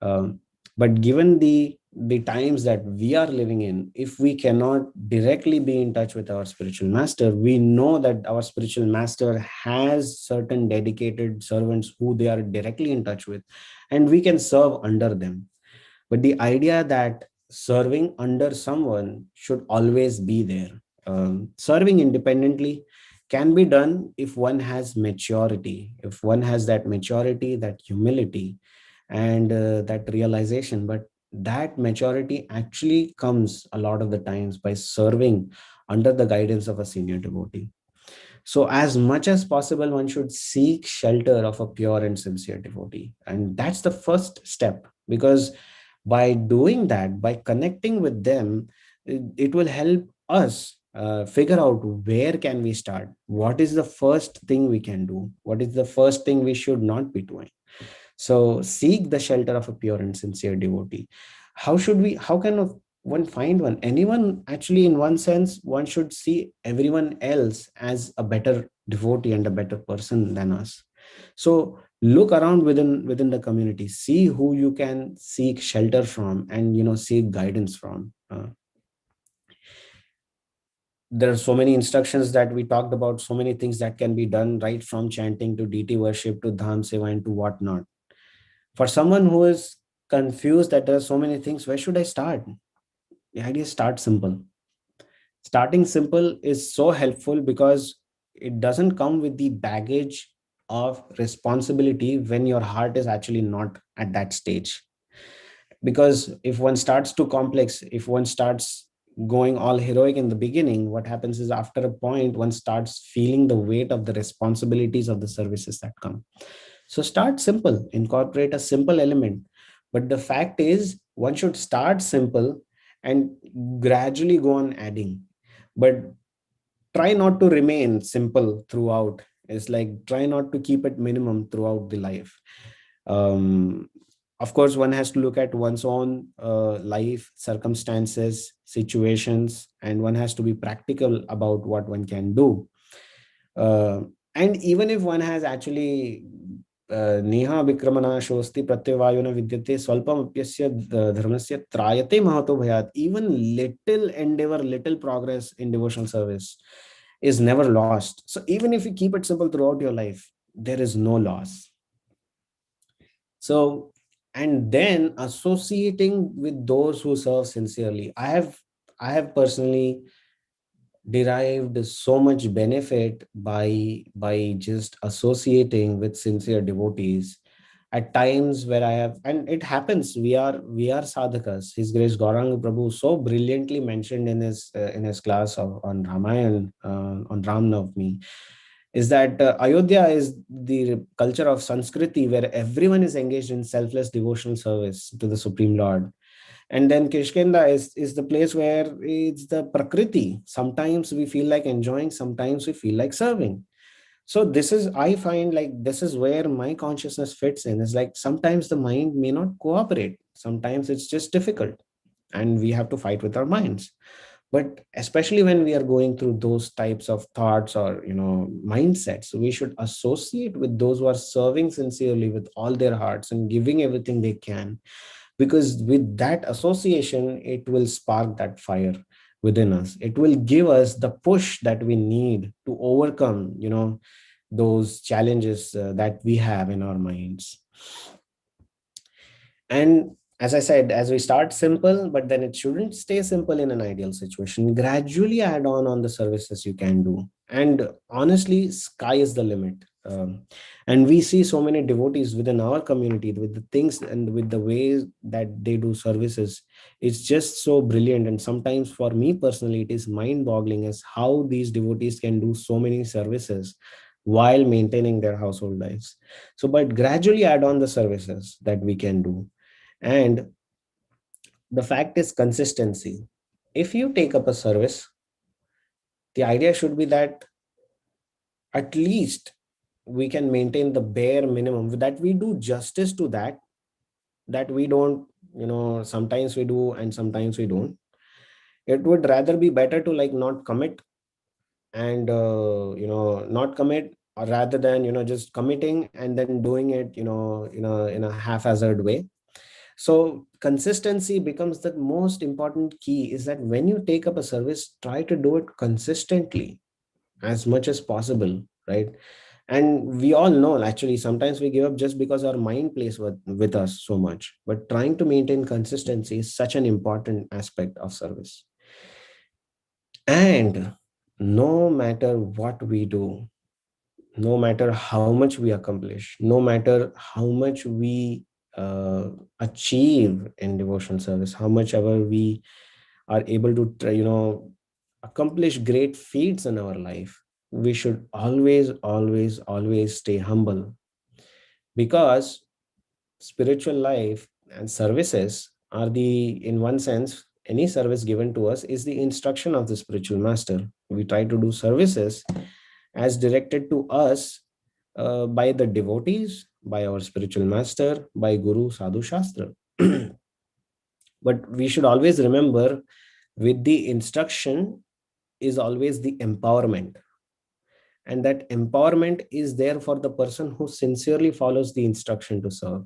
But given the times that we are living in, if we cannot directly be in touch with our spiritual master, we know that our spiritual master has certain dedicated servants who they are directly in touch with, and we can serve under them. But the idea that serving under someone should always be there. Serving independently can be done if one has maturity, if one has that maturity, that humility, and that realization. But that maturity actually comes a lot of the times by serving under the guidance of a senior devotee. So as much as possible, one should seek shelter of a pure and sincere devotee. And that's the first step, because by doing that, by connecting with them, it will help us figure out where can we start, what is the first thing we can do, what is the first thing we should not be doing. So seek the shelter of a pure and sincere devotee. How can one find one? Anyone, actually, in one sense, one should see everyone else as a better devotee and a better person than us. So look around within the community, see who you can seek shelter from, and seek guidance from. There are so many instructions that we talked about, so many things that can be done, right from chanting to deity worship to Dharmaseva and to whatnot. For someone who is confused that there are so many things, where should I start? The idea is start simple. Starting simple is so helpful because it doesn't come with the baggage of responsibility when your heart is actually not at that stage. Because if one starts too complex, if one starts going all heroic in the beginning, what happens is after a point, one starts feeling the weight of the responsibilities of the services that come. So start simple, incorporate a simple element. But the fact is, one should start simple and gradually go on adding. But try not to remain simple throughout. It's like try not to keep it minimum throughout the life. Of course, one has to look at one's own life, circumstances, situations, and one has to be practical about what one can do. And even if one has actually Neha Vikramana Shosti Pratyavayuna Vidyate Swalpam Apyasya Dharmasya Trayate Mahato Bhayat, even little endeavor, little progress in devotional service is never lost. So even if you keep it simple throughout your life, there is no loss. So, and then associating with those who serve sincerely. I have personally derived so much benefit by just associating with sincere devotees. At times where I have, and it happens, we are sadhakas. His Grace Gauranga Prabhu so brilliantly mentioned in his class on Ramayan, on Ram Navami, is that Ayodhya is the culture of Sanskriti where everyone is engaged in selfless devotional service to the Supreme Lord. And then Kishkinda is the place where it's the Prakriti. Sometimes we feel like enjoying, sometimes we feel like serving. So this is, I find like this is where my consciousness fits in. It's like sometimes the mind may not cooperate. Sometimes it's just difficult and we have to fight with our minds. But especially when we are going through those types of thoughts or mindsets, we should associate with those who are serving sincerely with all their hearts and giving everything they can, because with that association it will spark that fire within us. It will give us the push that we need to overcome those challenges that we have in our minds. And as I said, as we start simple, but then it shouldn't stay simple in an ideal situation. Gradually add on the services you can do. And honestly, sky is the limit. And we see so many devotees within our community with the things and with the ways that they do services. It's just so brilliant. And sometimes for me personally, it is mind boggling as how these devotees can do so many services while maintaining their household lives. So, but gradually add on the services that we can do. And the fact is consistency. If you take up a service, the idea should be that at least we can maintain the bare minimum, that we do justice to that, that we don't, sometimes we do and sometimes we don't. It would rather be better to like not commit and not commit, or rather than just committing and then doing it in a haphazard way. So consistency becomes the most important key, is that when you take up a service, try to do it consistently as much as possible, right? And we all know, actually, sometimes we give up just because our mind plays with us so much, but trying to maintain consistency is such an important aspect of service. And no matter what we do, no matter how much we accomplish, no matter how much we achieve in devotional service, how much ever we are able to accomplish great feats in our life, we should always, always, always stay humble, because spiritual life and services are the, in one sense, any service given to us is the instruction of the spiritual master. We try to do services as directed to us by the devotees, by our spiritual master, by Guru, Sadhu, Shastra. But we should always remember, with the instruction is always the empowerment. And that empowerment is there for the person who sincerely follows the instruction to serve.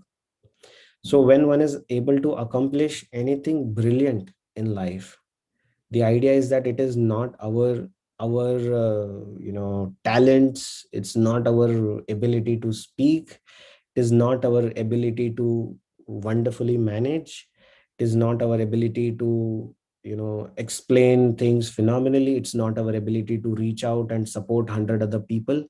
So when one is able to accomplish anything brilliant in life, the idea is that it is not our talents, it's not our ability to speak, it is not our ability to wonderfully manage, it is not our ability to explain things phenomenally, it's not our ability to reach out and support 100 other people.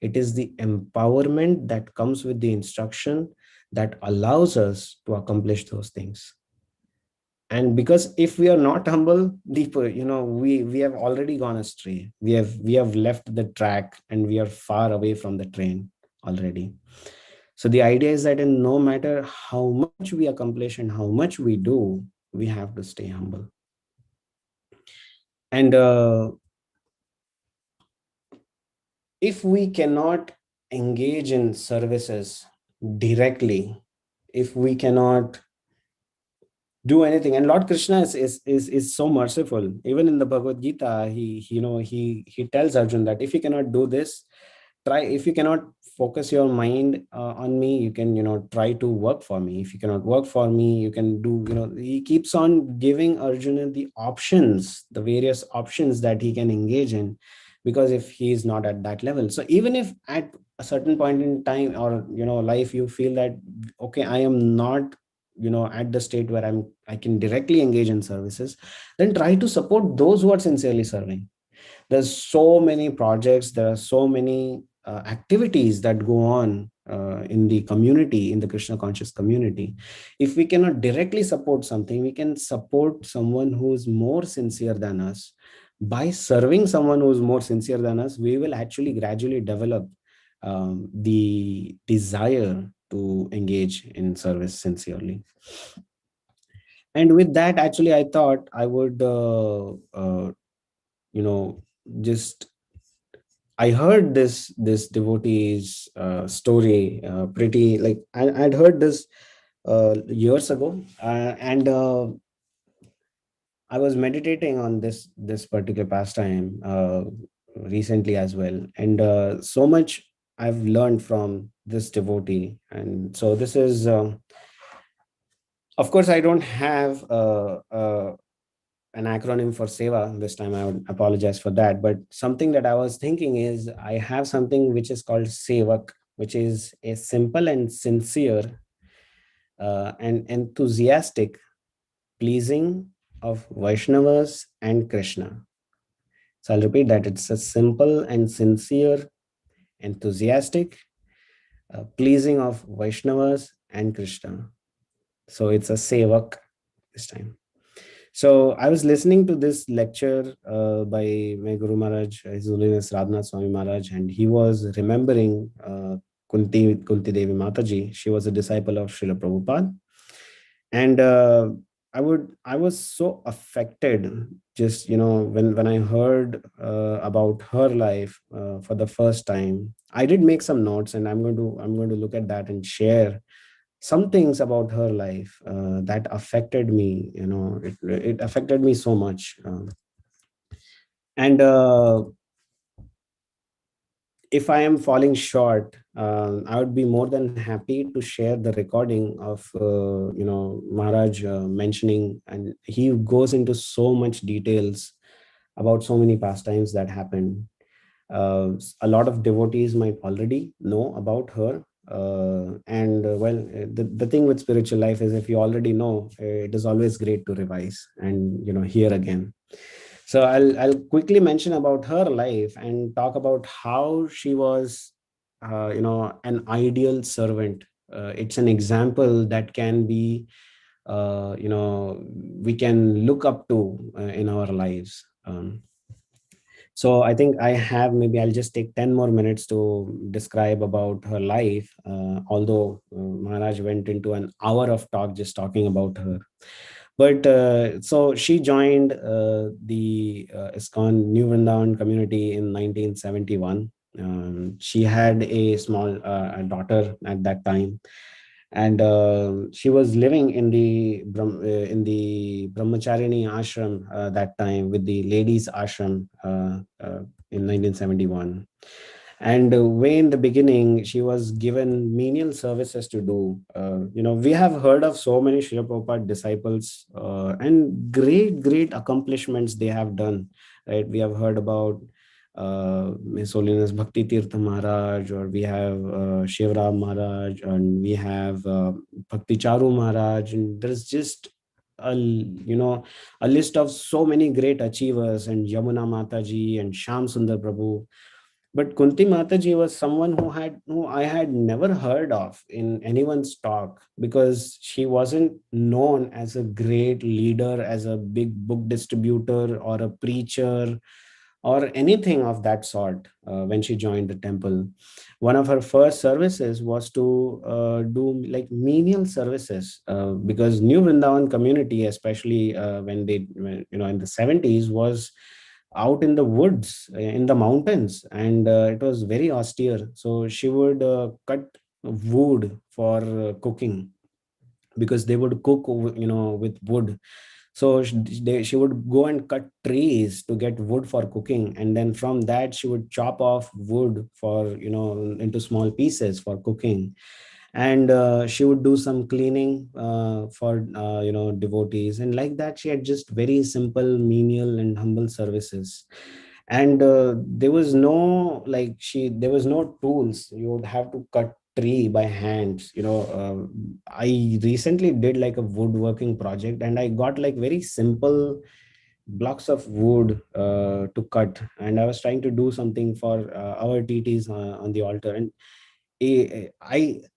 It is the empowerment that comes with the instruction that allows us to accomplish those things. And because if we are not humble, deeper, we have already gone astray, we have left the track, and we are far away from the train already. So the idea is that, in no matter how much we accomplish and how much we do, we have to stay humble. And if we cannot engage in services directly, if we cannot do anything, and Lord Krishna is so merciful. Even in the Bhagavad Gita, he tells Arjun that if you cannot do this, try, if you cannot focus your mind on me, you can try to work for me. If you cannot work for me, you can do, he keeps on giving Arjuna the options, the various options that he can engage in, because if he is not at that level. So even if at a certain point in time, or life, you feel that, okay, I am not at the state where I can directly engage in services, then try to support those who are sincerely serving. There's so many projects, there are so many activities that go on in the community, in the Krishna conscious community. If we cannot directly support something, we can support someone who is more sincere than us. By serving someone who is more sincere than us, we will actually gradually develop the desire to engage in service sincerely. And with that, actually, I thought I would just, I heard this devotee's story, pretty, like I'd heard this years ago, and I was meditating on this particular pastime recently as well, and so much I've learned from this devotee. And so this is, of course, I don't have an acronym for Seva this time. I would apologize for that. But something that I was thinking is, I have something which is called Sevak, which is a simple and sincere and enthusiastic pleasing of Vaishnavas and Krishna. So I'll repeat that. It's a simple and sincere, enthusiastic pleasing of Vaishnavas and Krishna. So it's a Sevak this time. So I was listening to this lecture by my Guru Maharaj, His Holiness Radhanath Swami Maharaj, and he was remembering Kunti Devi Mataji. She was a disciple of Srila Prabhupada. And I was so affected just, when I heard about her life for the first time. I did make some notes, and I'm going to look at that and share some things about her life that affected me. It affected me so much. And if I am falling short, I would be more than happy to share the recording of Maharaj mentioning, and he goes into so much details about so many pastimes that happened. A lot of devotees might already know about her. The thing with spiritual life is, if you already know, it is always great to revise and hear again. So I'll quickly mention about her life and talk about how she was an ideal servant. It's an example that can be we can look up to in our lives. So I think maybe I'll just take 10 more minutes to describe about her life, although Maharaj went into an hour of talk just talking about her. But so she joined the ISKCON New Vrindavan community in 1971. She had a small daughter at that time, and she was living in the Brahmacharini ashram that time, with the ladies ashram in 1971. And way in the beginning, she was given menial services to do. We have heard of so many Srila Prabhupada disciples and great accomplishments they have done. Right? We have heard about His Holiness Bhakti Tirtha Maharaj, or we have Shivram Maharaj, and we have Bhakti Charu Maharaj, and there's just a list of so many great achievers, and Yamuna Mataji and Sham Sundar Prabhu. But Kunti Mataji was someone who I had never heard of in anyone's talk, because she wasn't known as a great leader, as a big book distributor or a preacher or anything of that sort when she joined the temple. One of her first services was to do like menial services, because New Vrindavan community, especially in the 70s, was out in the woods, in the mountains, and it was very austere. So she would cut wood for cooking, because they would cook with wood. So she would go and cut trees to get wood for cooking, and then from that she would chop off wood for into small pieces for cooking. And she would do some cleaning for devotees, and like that she had just very simple, menial and humble services. And there was no there was no tools. You would have to cut tree by hands. I recently did like a woodworking project, and I got like very simple blocks of wood to cut, and I was trying to do something for our TTs on the altar. And I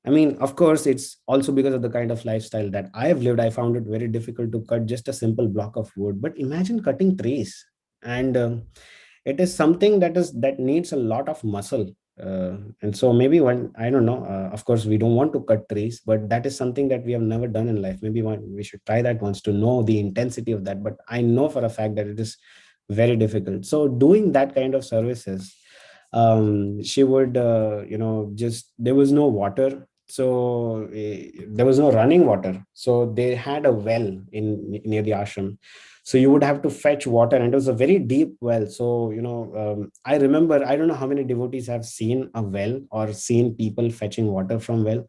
mean, of course, it's also because of the kind of lifestyle that I have lived. I found it very difficult to cut just a simple block of wood. But imagine cutting trees, and it is something that needs a lot of muscle. And so maybe one, I don't know. Of course, we don't want to cut trees, but that is something that we have never done in life. Maybe we should try that once to know the intensity of that. But I know for a fact that it is very difficult. So doing that kind of services, she would just, there was no water, so there was no running water, so they had a well in near the ashram. So you would have to fetch water, and it was a very deep well. So I remember, I don't know how many devotees have seen a well or seen people fetching water from well,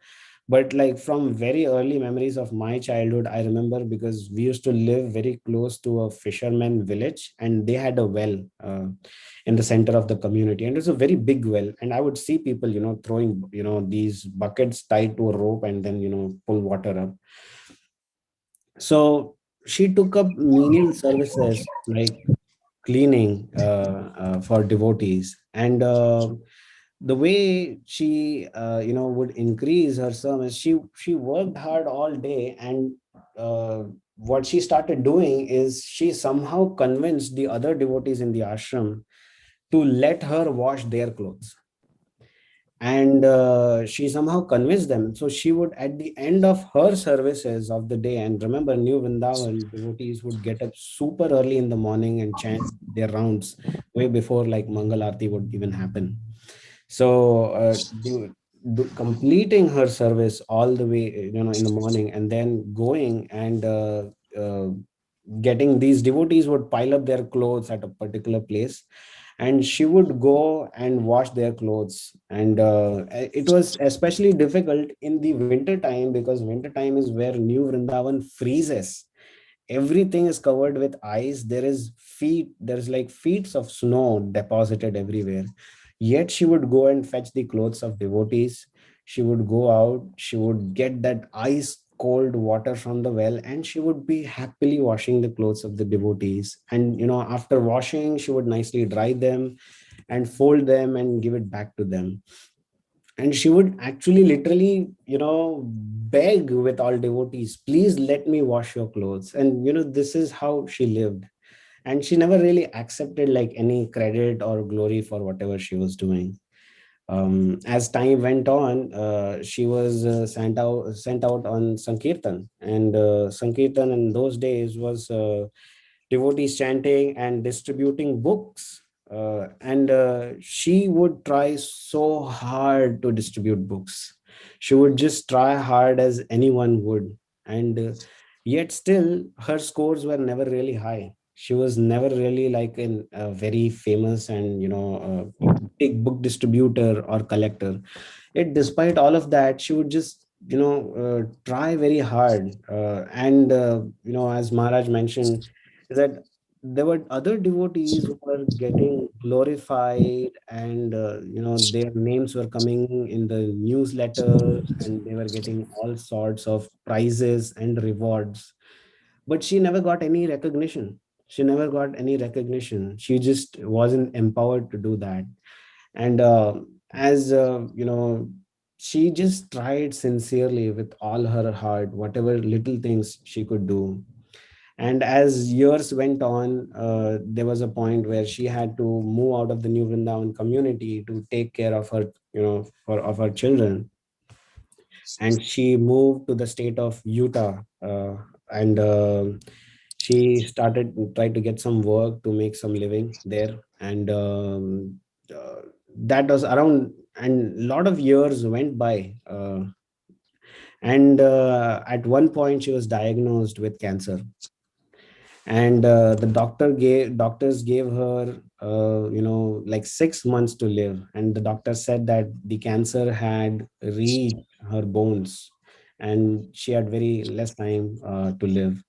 but like from very early memories of my childhood, I remember, because we used to live very close to a fisherman village, and they had a well in the center of the community, and it was a very big well. And I would see people throwing these buckets tied to a rope, and then pull water up. So she took up menial services like cleaning for devotees. And the way she would increase her service, she worked hard all day, and what she started doing is she somehow convinced the other devotees in the ashram to let her wash their clothes. And she somehow convinced them. So she would, at the end of her services of the day, and remember, New Vrindavan devotees would get up super early in the morning and chant their rounds way before like Mangal Aarti would even happen. So completing her service all the way, in the morning, and then going and getting, these devotees would pile up their clothes at a particular place, and she would go and wash their clothes. And it was especially difficult in the winter time, because winter time is where New Vrindavan freezes. Everything is covered with ice. There's like feet of snow deposited everywhere. Yet she would go and fetch the clothes of devotees. She would go out, she would get that ice cold water from the well, and she would be happily washing the clothes of the devotees. And after washing, she would nicely dry them and fold them and give it back to them. And she would actually literally beg with all devotees, please let me wash your clothes. And this is how she lived. And she never really accepted like any credit or glory for whatever she was doing. As time went on, she was sent out on Sankirtan. And Sankirtan in those days was devotees chanting and distributing books. And she would try so hard to distribute books. She would just try hard as anyone would. And yet still, her scores were never really high. She was never really like a very famous and big book distributor or collector. Yet despite all of that, she would just try very hard. And as Maharaj mentioned, is that there were other devotees who were getting glorified, and their names were coming in the newsletters, and they were getting all sorts of prizes and rewards. But she never got any recognition. She just wasn't empowered to do that. And as she just tried sincerely with all her heart, whatever little things she could do. And as years went on, there was a point where she had to move out of the New Vrindavan community to take care of her, of her children. And she moved to the state of Utah, and she started trying to get some work to make some living there. And that was around, and a lot of years went by. And at one point, she was diagnosed with cancer. And the doctors gave her like 6 months to live. And the doctor said that the cancer had reached her bones, and she had very less time to live.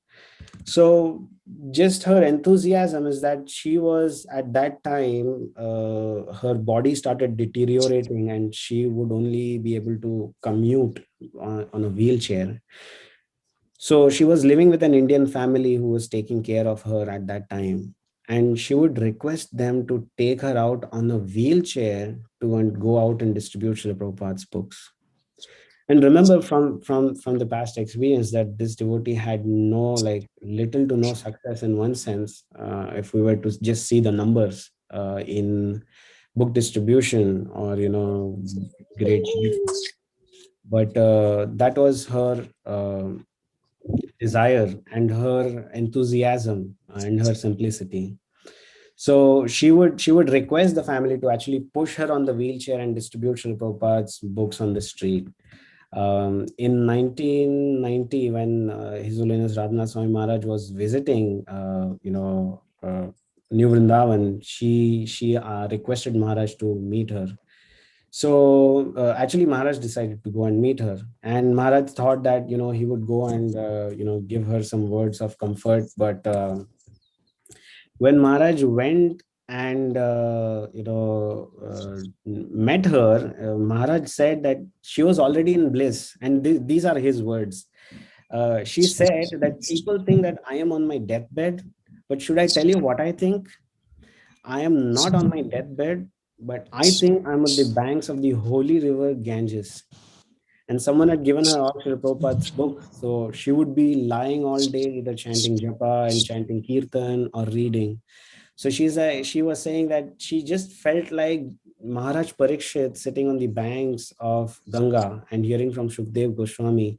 So just her enthusiasm is that she was at that time, her body started deteriorating, and she would only be able to commute on a wheelchair. So she was living with an Indian family who was taking care of her at that time. And she would request them to take her out on a wheelchair to go out and distribute Srila Prabhupada's books. And remember from the past experience that this devotee had like little to no success in one sense, if we were to just see the numbers in book distribution or great. But that was her desire and her enthusiasm and her simplicity. So she would request the family to actually push her on the wheelchair and distribute Srila Prabhupada's books on the street. In 1990, when His Holiness Radhanath Swami Maharaj was visiting, New Vrindavan, she requested Maharaj to meet her. So actually, Maharaj decided to go and meet her, and Maharaj thought that he would go and give her some words of comfort. But when Maharaj went and met her, Maharaj said that she was already in bliss, and these are his words. She said that people think that I am on my deathbed, but should I tell you what I think? I am not on my deathbed, but I think I'm at the banks of the holy river Ganges. And someone had given her all Srila Prabhupada's book. So she would be lying all day, either chanting japa and chanting kirtan or reading. So she was saying that she just felt like Maharaj Parikshit sitting on the banks of Ganga and hearing from Shukdev Goswami.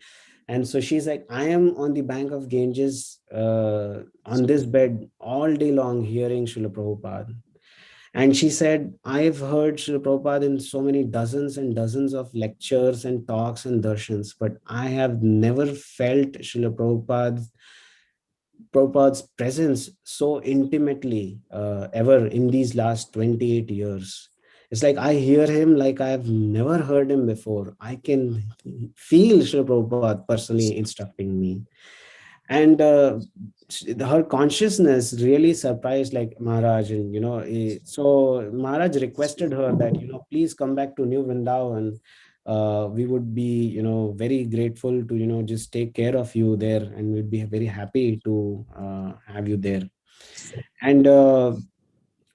And so she's like, I am on the bank of Ganges on this bed all day long hearing Srila Prabhupada. And she said, I've heard Srila Prabhupada in so many dozens and dozens of lectures and talks and darshans, but I have never felt Srila Prabhupada's presence so intimately ever in these last 28 years. It's like I hear him like I've never heard him before. I can feel Srila Prabhupada personally instructing me. And her consciousness really surprised like Maharaj. And, so Maharaj requested her that, please come back to New Vrindavan. We would be, very grateful to, just take care of you there, and we'd be very happy to have you there. And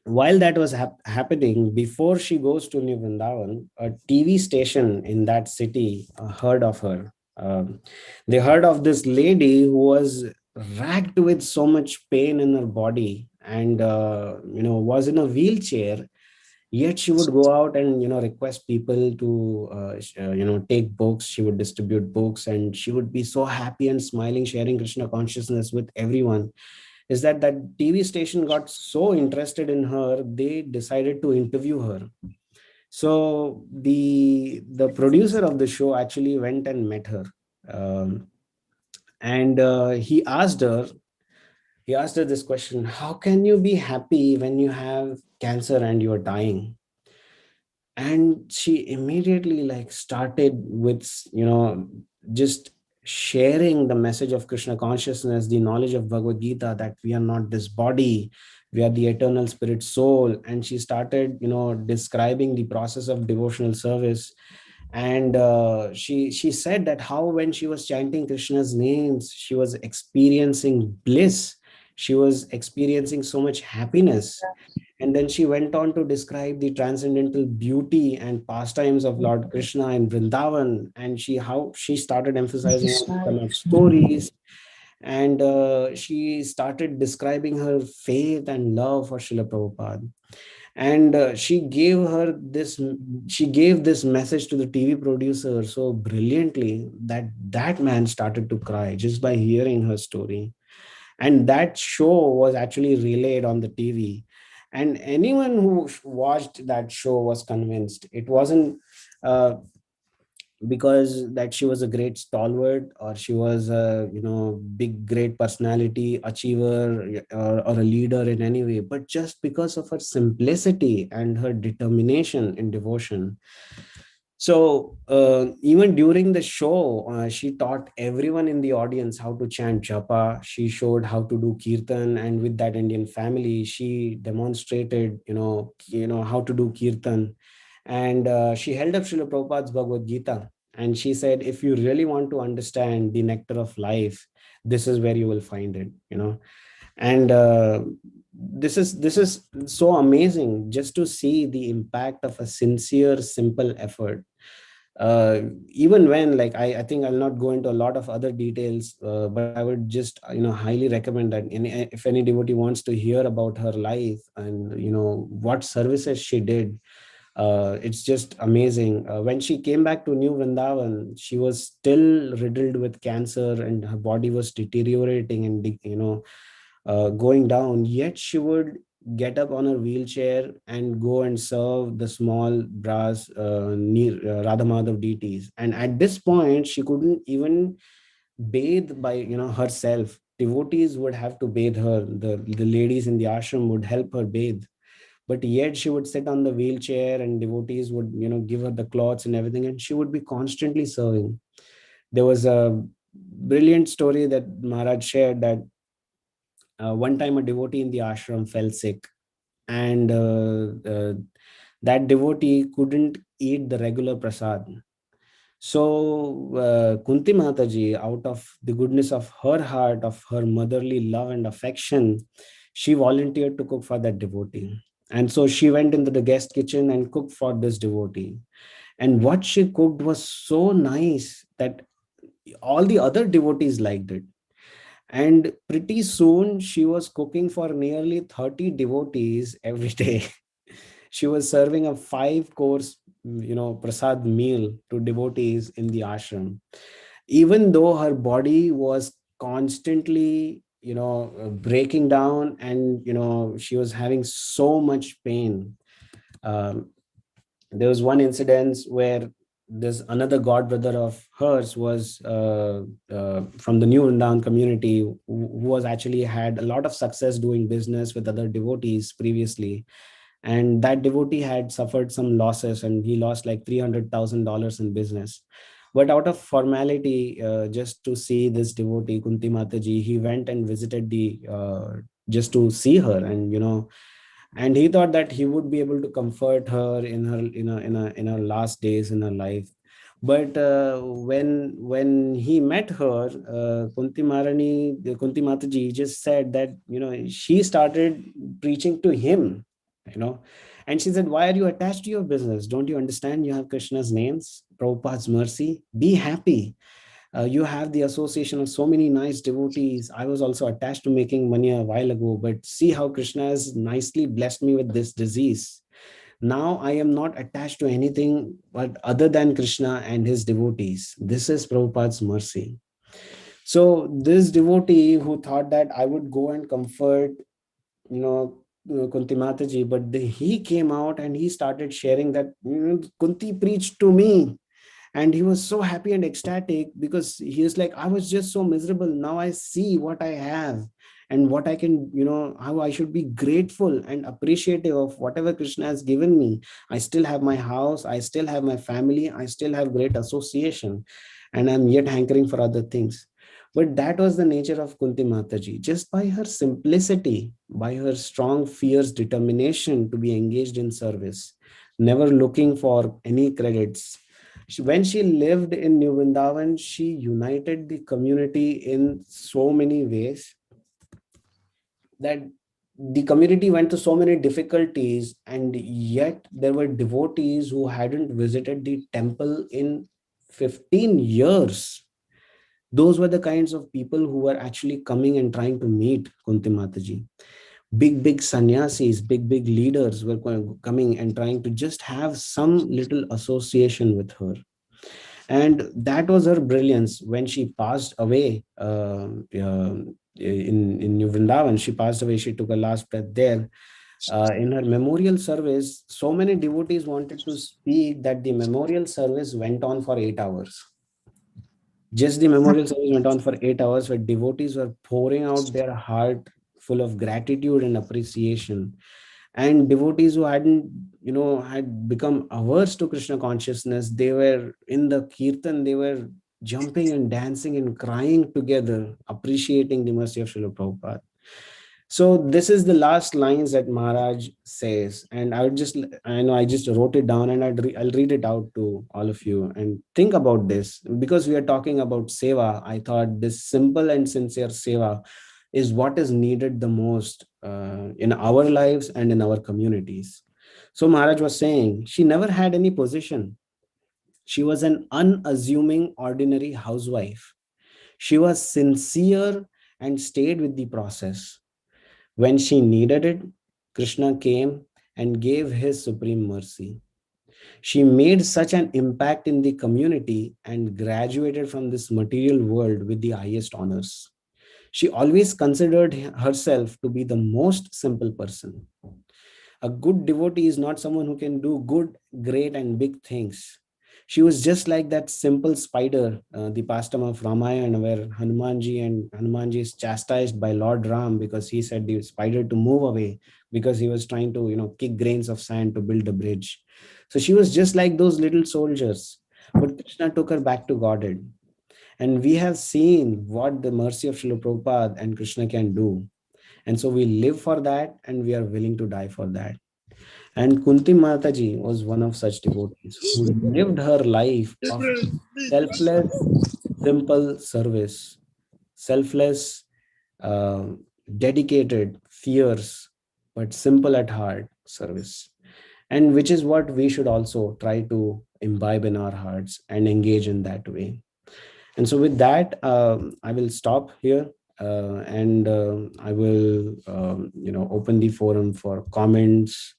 while that was happening, before she goes to New Vrindavan, a TV station in that city heard of her. They heard of this lady who was racked with so much pain in her body and was in a wheelchair. Yet she would go out and request people to take books. She would distribute books, and she would be so happy and smiling, sharing Krishna consciousness with everyone. Is that TV station got so interested in her, they decided to interview her. So the producer of the show actually went and met her, and he asked her this question: how can you be happy when you have cancer and you're dying? And she immediately like started with just sharing the message of Krishna consciousness, the knowledge of Bhagavad Gita, that we are not this body, we are the eternal spirit soul. And she started describing the process of devotional service. And she said that how when she was chanting Krishna's names, she was experiencing bliss, she was experiencing so much happiness. And then she went on to describe the transcendental beauty and pastimes of Lord Krishna in Vrindavan, and how she started emphasizing on some of stories, and she started describing her faith and love for Srila Prabhupada. And she gave this message to the TV producer so brilliantly that that man started to cry just by hearing her story. And that show was actually relayed on the TV, and anyone who watched that show was convinced. It wasn't because that she was a great stalwart, or she was a big great personality achiever, or a leader in any way, but just because of her simplicity and her determination in devotion. So even during the show, she taught everyone in the audience how to chant japa. She showed how to do kirtan, and with that Indian family, she demonstrated, how to do kirtan. And she held up Srila Prabhupada's Bhagavad Gita, and she said, if you really want to understand the nectar of life, this is where you will find it. And this is so amazing just to see the impact of a sincere, simple effort. Even when, like, I think I'll not go into a lot of other details, but I would just highly recommend that if any devotee wants to hear about her life and what services she did, it's just amazing. When she came back to New Vrindavan, she was still riddled with cancer, and her body was deteriorating and going down. Yet she would get up on her wheelchair and go and serve the small brass near Radha Madhav deities. And at this point, she couldn't even bathe by herself. Devotees would have to bathe her. The ladies in the ashram would help her bathe, but yet she would sit on the wheelchair, and devotees would give her the cloths and everything, and she would be constantly serving. There was a brilliant story that Maharaj shared, that one time a devotee in the ashram fell sick, and that devotee couldn't eat the regular prasad. So Kunti Mataji, out of the goodness of her heart, of her motherly love and affection, she volunteered to cook for that devotee. And so she went into the guest kitchen and cooked for this devotee. And what she cooked was so nice that all the other devotees liked it. And pretty soon she was cooking for nearly 30 devotees every day. She was serving a 5 course, prasad meal to devotees in the ashram, even though her body was constantly, breaking down, and, she was having so much pain. Um, there was one incident where this another god brother of hers was from the New Vrindavan community, who was actually had a lot of success doing business with other devotees previously, and that devotee had suffered some losses, and he lost like $300,000 in business. But out of formality, just to see this devotee Kunti Mataji, he went and visited the just to see her, and and he thought that he would be able to comfort her in her in her last days in her life. But when he met her, Kunti Mataji just said that she started preaching to him, you know and she said, why are you attached to your business? Don't you understand you have Krishna's names, Prabhupada's mercy? Be happy. You have the association of so many nice devotees. I was also attached to making money a while ago, but see how Krishna has nicely blessed me with this disease. Now I am not attached to anything but other than Krishna and his devotees. This is Prabhupada's mercy. So this devotee who thought that I would go and comfort, Kunti Mataji, but he came out and he started sharing that Kunti preached to me, and he was so happy and ecstatic, because he was like, I was just so miserable, now I see what I have and what I can, how I should be grateful and appreciative of whatever Krishna has given me. I still have my house, I still have my family, I still have great association, and I'm yet hankering for other things. But that was the nature of Kunti Mataji. Just by her simplicity, by her strong fierce determination to be engaged in service, never looking for any credits, when she lived in New Vrindavan, she united the community in so many ways that the community went through so many difficulties, and yet there were devotees who hadn't visited the temple in 15 years. Those were the kinds of people who were actually coming and trying to meet Kunti Mataji. Big sannyasis, big leaders were coming and trying to just have some little association with her. And that was her brilliance. When she passed away in New Vrindavan, she passed away, she took a last breath there. In her memorial service, so many devotees wanted to speak that the memorial service went on for 8 hours. Just the memorial service went on for 8 hours, where devotees were pouring out their heart full of gratitude and appreciation. And devotees who hadn't, had become averse to Krishna consciousness, they were in the kirtan, they were jumping and dancing and crying together, appreciating the mercy of Srila Prabhupada. So this is the last lines that Maharaj says, and I just wrote it down, and I'll read it out to all of you and think about this. Because we are talking about seva, I thought this simple and sincere seva is what is needed the most in our lives and in our communities. So Maharaj was saying, she never had any position. She was an unassuming ordinary housewife. She was sincere and stayed with the process. When she needed it, Krishna came and gave his supreme mercy. She made such an impact in the community and graduated from this material world with the highest honors. She always considered herself to be the most simple person. A good devotee is not someone who can do good, great, and big things. She was just like that simple spider, the pastime of Ramayana, where Hanumanji is chastised by Lord Ram because he said the spider to move away because he was trying to, kick grains of sand to build a bridge. So she was just like those little soldiers, but Krishna took her back to Godhead. And we have seen what the mercy of Srila Prabhupada and Krishna can do. And so we live for that, and we are willing to die for that. And Kunti Mataji was one of such devotees who lived her life of selfless, simple service, selfless, dedicated, fierce, but simple at heart service. and which is what we should also try to imbibe in our hearts and engage in that way. And so with that, I will stop here, and I will open the forum for comments,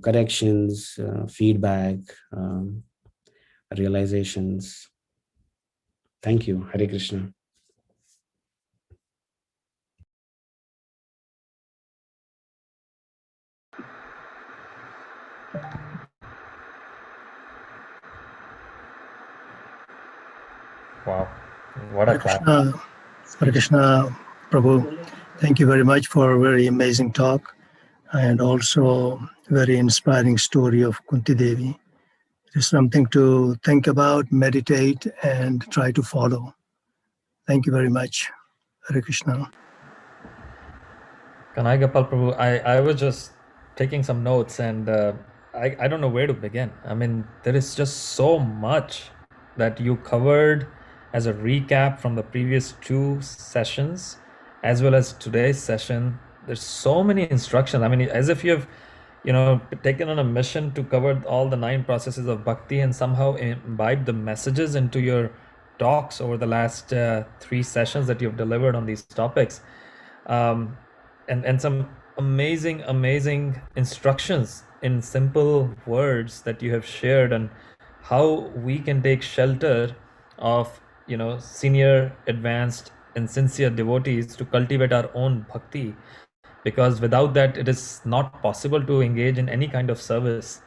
corrections, feedback, realizations. Thank you. Hare Krishna. Wow, what a clap. Hare Krishna, Prabhu. Thank you very much for a very amazing talk and also very inspiring story of Kunti Devi. It is something to think about, meditate, and try to follow. Thank you very much. Hare Krishna. Kanai Gopal Prabhu, I was just taking some notes, and I don't know where to begin. I mean, there is just so much that you covered as a recap from the previous 2 sessions, as well as today's session. There's so many instructions. I mean, as if you've, taken on a mission to cover all the 9 processes of bhakti and somehow imbibe the messages into your talks over the last 3 sessions that you've delivered on these topics. And some amazing instructions in simple words that you have shared, and how we can take shelter of senior, advanced, and sincere devotees to cultivate our own bhakti, because without that it is not possible to engage in any kind of service.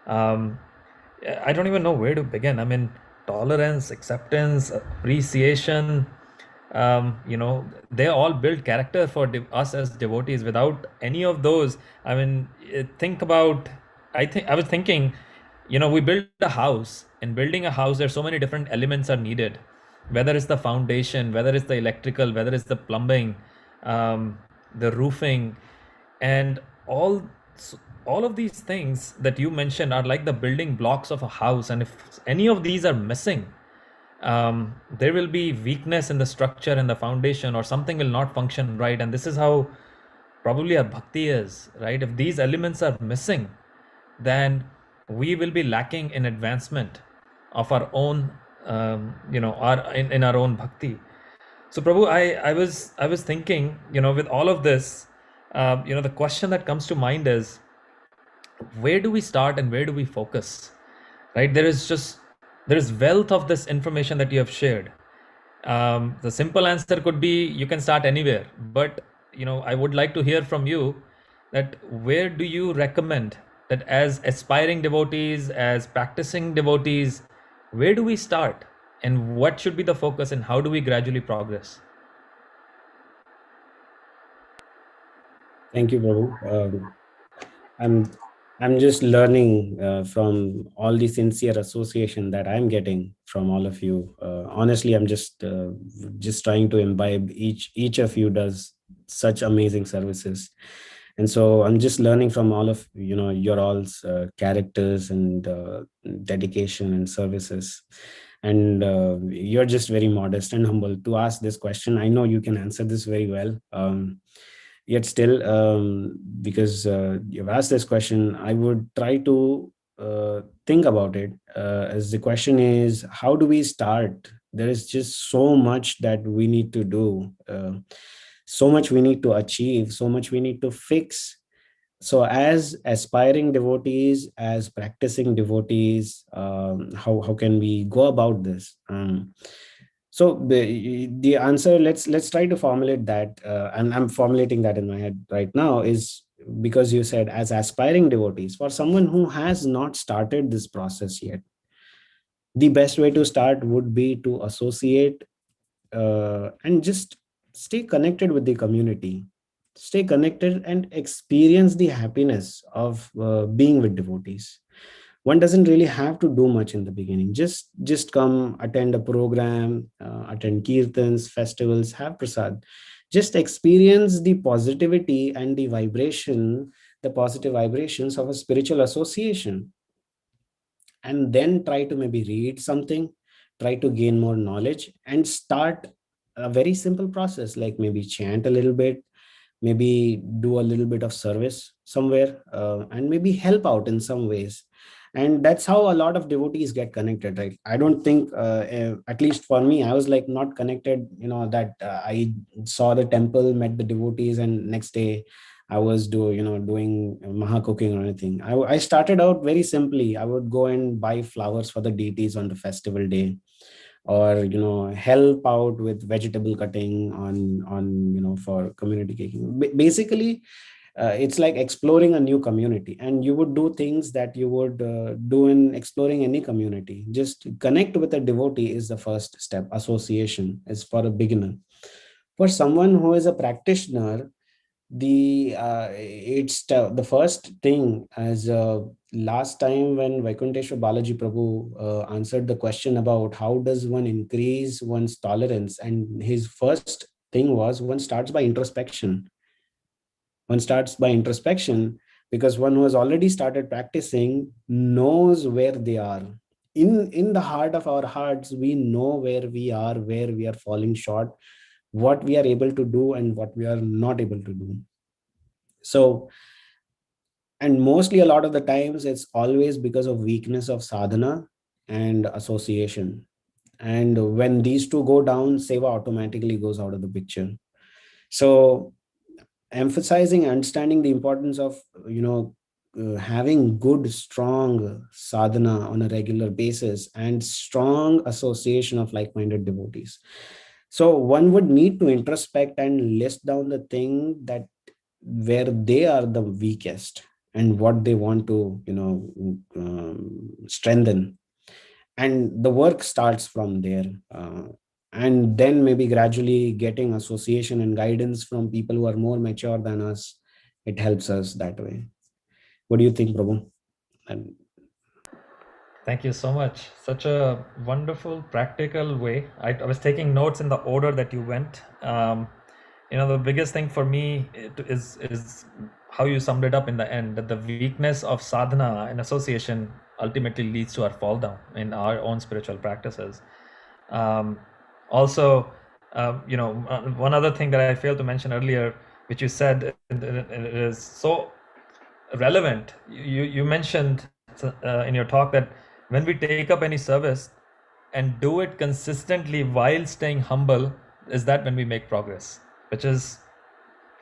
I don't even know where to begin. I mean, tolerance, acceptance, appreciation, they all build character for us as devotees. Without any of those, I mean, think about, I was thinking, we build a house. In building a house, there's so many different elements are needed, whether it's the foundation, whether it's the electrical, whether it's the plumbing, the roofing, and all of these things that you mentioned are like the building blocks of a house. And if any of these are missing, there will be weakness in the structure and the foundation, or something will not function right. And this is how probably our bhakti is, right? If these elements are missing, then we will be lacking in advancement of our own, in our own bhakti. So Prabhu, I was thinking, with all of this, the question that comes to mind is, where do we start and where do we focus, right? There is wealth of this information that you have shared. The simple answer could be you can start anywhere, but I would like to hear from you that where do you recommend that as aspiring devotees, as practicing devotees, where do we start, and what should be the focus, and how do we gradually progress? Thank you, Prabhu. I'm just learning from all the sincere association that I'm getting from all of you. Honestly, I'm just trying to imbibe. Each of you does such amazing services, and so I'm just learning from all of your all's characters and dedication and services. And you're just very modest and humble to ask this question. I know you can answer this very well. Yet still, because you've asked this question, I would try to think about it, as the question is, how do we start? There is just so much that we need to do, so much we need to achieve, so much we need to fix. So as aspiring devotees, as practicing devotees, how can we go about this? So the answer, let's try to formulate that, and I'm formulating that in my head right now, is because you said as aspiring devotees, for someone who has not started this process yet, the best way to start would be to associate, and just stay connected with the community, stay connected and experience the happiness of being with devotees. One doesn't really have to do much in the beginning. Just come, attend a program, attend kirtans, festivals, have prasad. Just experience the positivity and the positive vibrations of a spiritual association, and then try to maybe read something, try to gain more knowledge, and start a very simple process, like maybe chant a little bit, maybe do a little bit of service somewhere, and maybe help out in some ways. And that's how a lot of devotees get connected, right? I don't think, at least for me, I was like not connected, that I saw the temple, met the devotees, and next day I was doing maha cooking or anything. I started out very simply. I would go and buy flowers for the deities on the festival day, or help out with vegetable cutting on for community cooking. Basically, it's like exploring a new community, and you would do things that you would do in exploring any community. Just connect with a devotee is the first step. Association is for a beginner. For someone who is a practitioner, the first thing, as last time when Vaikunteshwar Balaji Prabhu answered the question about how does one increase one's tolerance, and his first thing was one starts by introspection. One starts by introspection because one who has already started practicing knows where they are. In the heart of our hearts, we know where we are falling short, what we are able to do and what we are not able to do. So, and mostly a lot of the times it's always because of weakness of sadhana and association. And when these two go down, seva automatically goes out of the picture. So emphasizing, understanding the importance of having good strong sadhana on a regular basis and strong association of like-minded devotees. So one would need to introspect and list down the thing that where they are the weakest and what they want to strengthen, and the work starts from there. And then maybe gradually getting association and guidance from people who are more mature than us, it helps us that way. What do you think, Prabhu? And Thank you so much. Such a wonderful, practical way. I was taking notes in the order that you went. The biggest thing for me is how you summed it up in the end, that the weakness of sadhana and association ultimately leads to our fall down in our own spiritual practices. Also, one other thing that I failed to mention earlier, which you said, it is so relevant. You mentioned in your talk that when we take up any service and do it consistently while staying humble, is that when we make progress, which is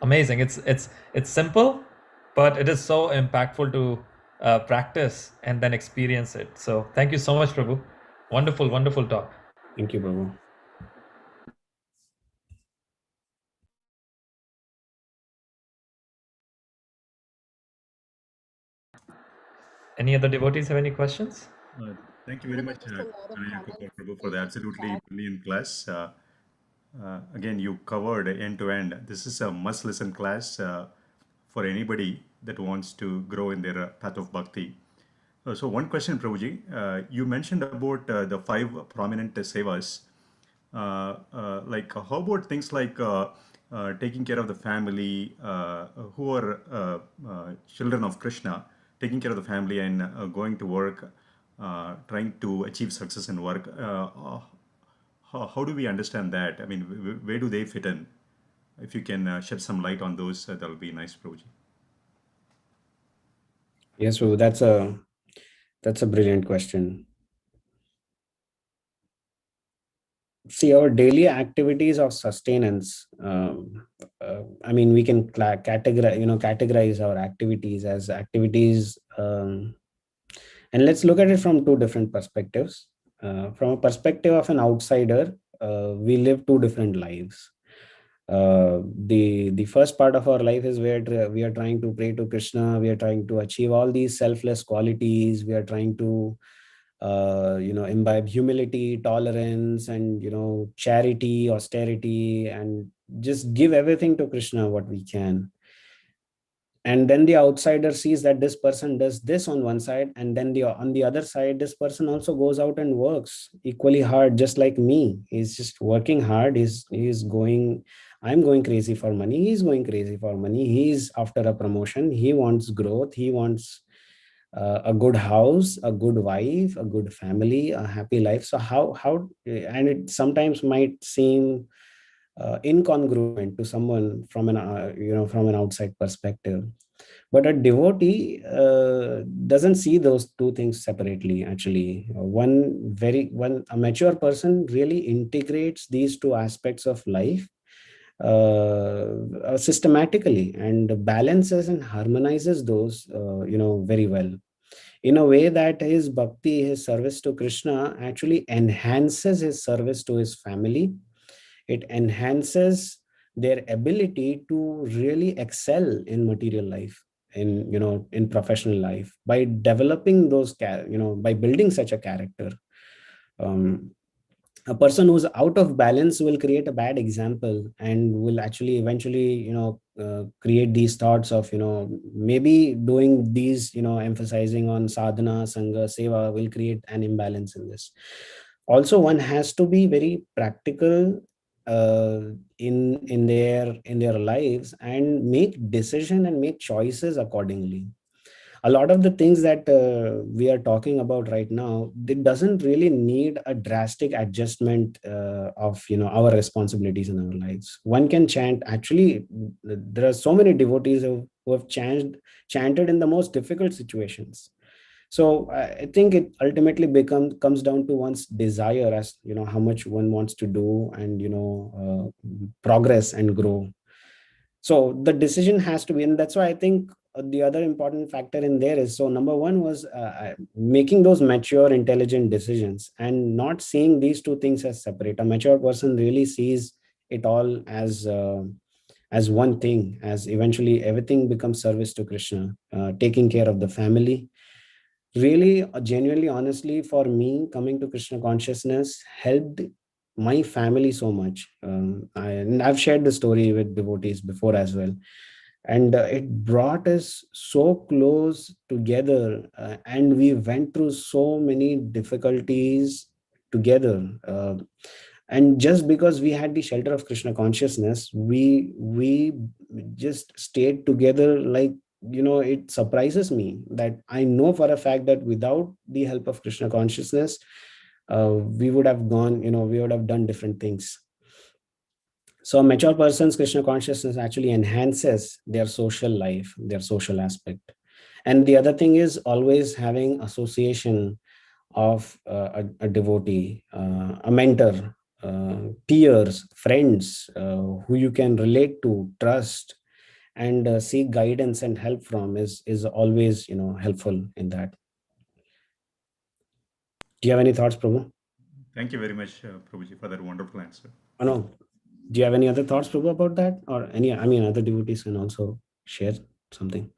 amazing. It's simple, but it is so impactful to practice and then experience it. So thank you so much, Prabhu. Wonderful talk. thank you, Prabhu. Any other devotees have any questions? Thank you very much, Prabhu, for the absolutely brilliant class. Again, you covered end to end. This is a must-listen class for anybody that wants to grow in their path of bhakti. So one question, Prabhuji, you mentioned about the 5 prominent sevas. Like how about things like taking care of the family, who are children of Krishna, taking care of the family and going to work, trying to achieve success in work. How do we understand that? I mean, where do they fit in? If you can shed some light on those, that'll be nice, Prabhuji. Yes, Prabhu, that's a brilliant question. See, our daily activities of sustenance, I mean, we can categorize our activities as activities, and let's look at it from 2 different perspectives. From a perspective of an outsider, we live 2 different lives. The first part of our life is where we are trying to pray to Krishna, we are trying to achieve all these selfless qualities, we are trying to imbibe humility, tolerance, and charity, austerity, and just give everything to Krishna what we can. And then the outsider sees that this person does this on one side, and then on the other side, this person also goes out and works equally hard, just like me. He's just working hard. I'm going crazy for money. He's going crazy for money. He's after a promotion. He wants growth. He wants a good house, a good wife, a good family, a happy life. So how and it sometimes might seem incongruent to someone from an from an outside perspective. But a devotee doesn't see those two things separately. Actually, a mature person really integrates these two aspects of life systematically, and balances and harmonizes those very well, in a way that his bhakti, his service to Krishna, actually enhances his service to his family. It enhances their ability to really excel in material life, in professional life, by developing those by building such a character. um, a person who's out of balance will create a bad example, and will actually eventually create these thoughts of maybe doing these, emphasizing on sadhana, sangha, seva, will create an imbalance in this. Also, one has to be very practical in their lives, and make decision and make choices accordingly. A lot of the things that we are talking about right now, it doesn't really need a drastic adjustment of our responsibilities in our lives. One can chant. Actually, there are so many devotees who have chanted in the most difficult situations. So I think it ultimately comes down to one's desire, as how much one wants to do, and progress and grow. So the decision has to be, and that's why I think the other important factor in there is, so number one was making those mature, intelligent decisions, and not seeing these two things as separate. A mature person really sees it all as one thing, as eventually everything becomes service to Krishna. Taking care of the family, really, genuinely, honestly, for me, coming to Krishna consciousness helped my family so much. And I've shared the story with devotees before as well, and it brought us so close together, and we went through so many difficulties together. And just because we had the shelter of Krishna consciousness, we just stayed together. Like, it surprises me that I know for a fact that without the help of Krishna consciousness, we would have gone, we would have done different things. So a mature person's Krishna consciousness actually enhances their social life, their social aspect. And the other thing is always having association of a devotee, a mentor, peers, friends, who you can relate to, trust, and seek guidance and help from, is always helpful in that. Do you have any thoughts, Prabhu? Thank you very much, Prabhuji, for that wonderful answer. Oh, no. Do you have any other thoughts, Prabhu, about that? Or other devotees can also share something.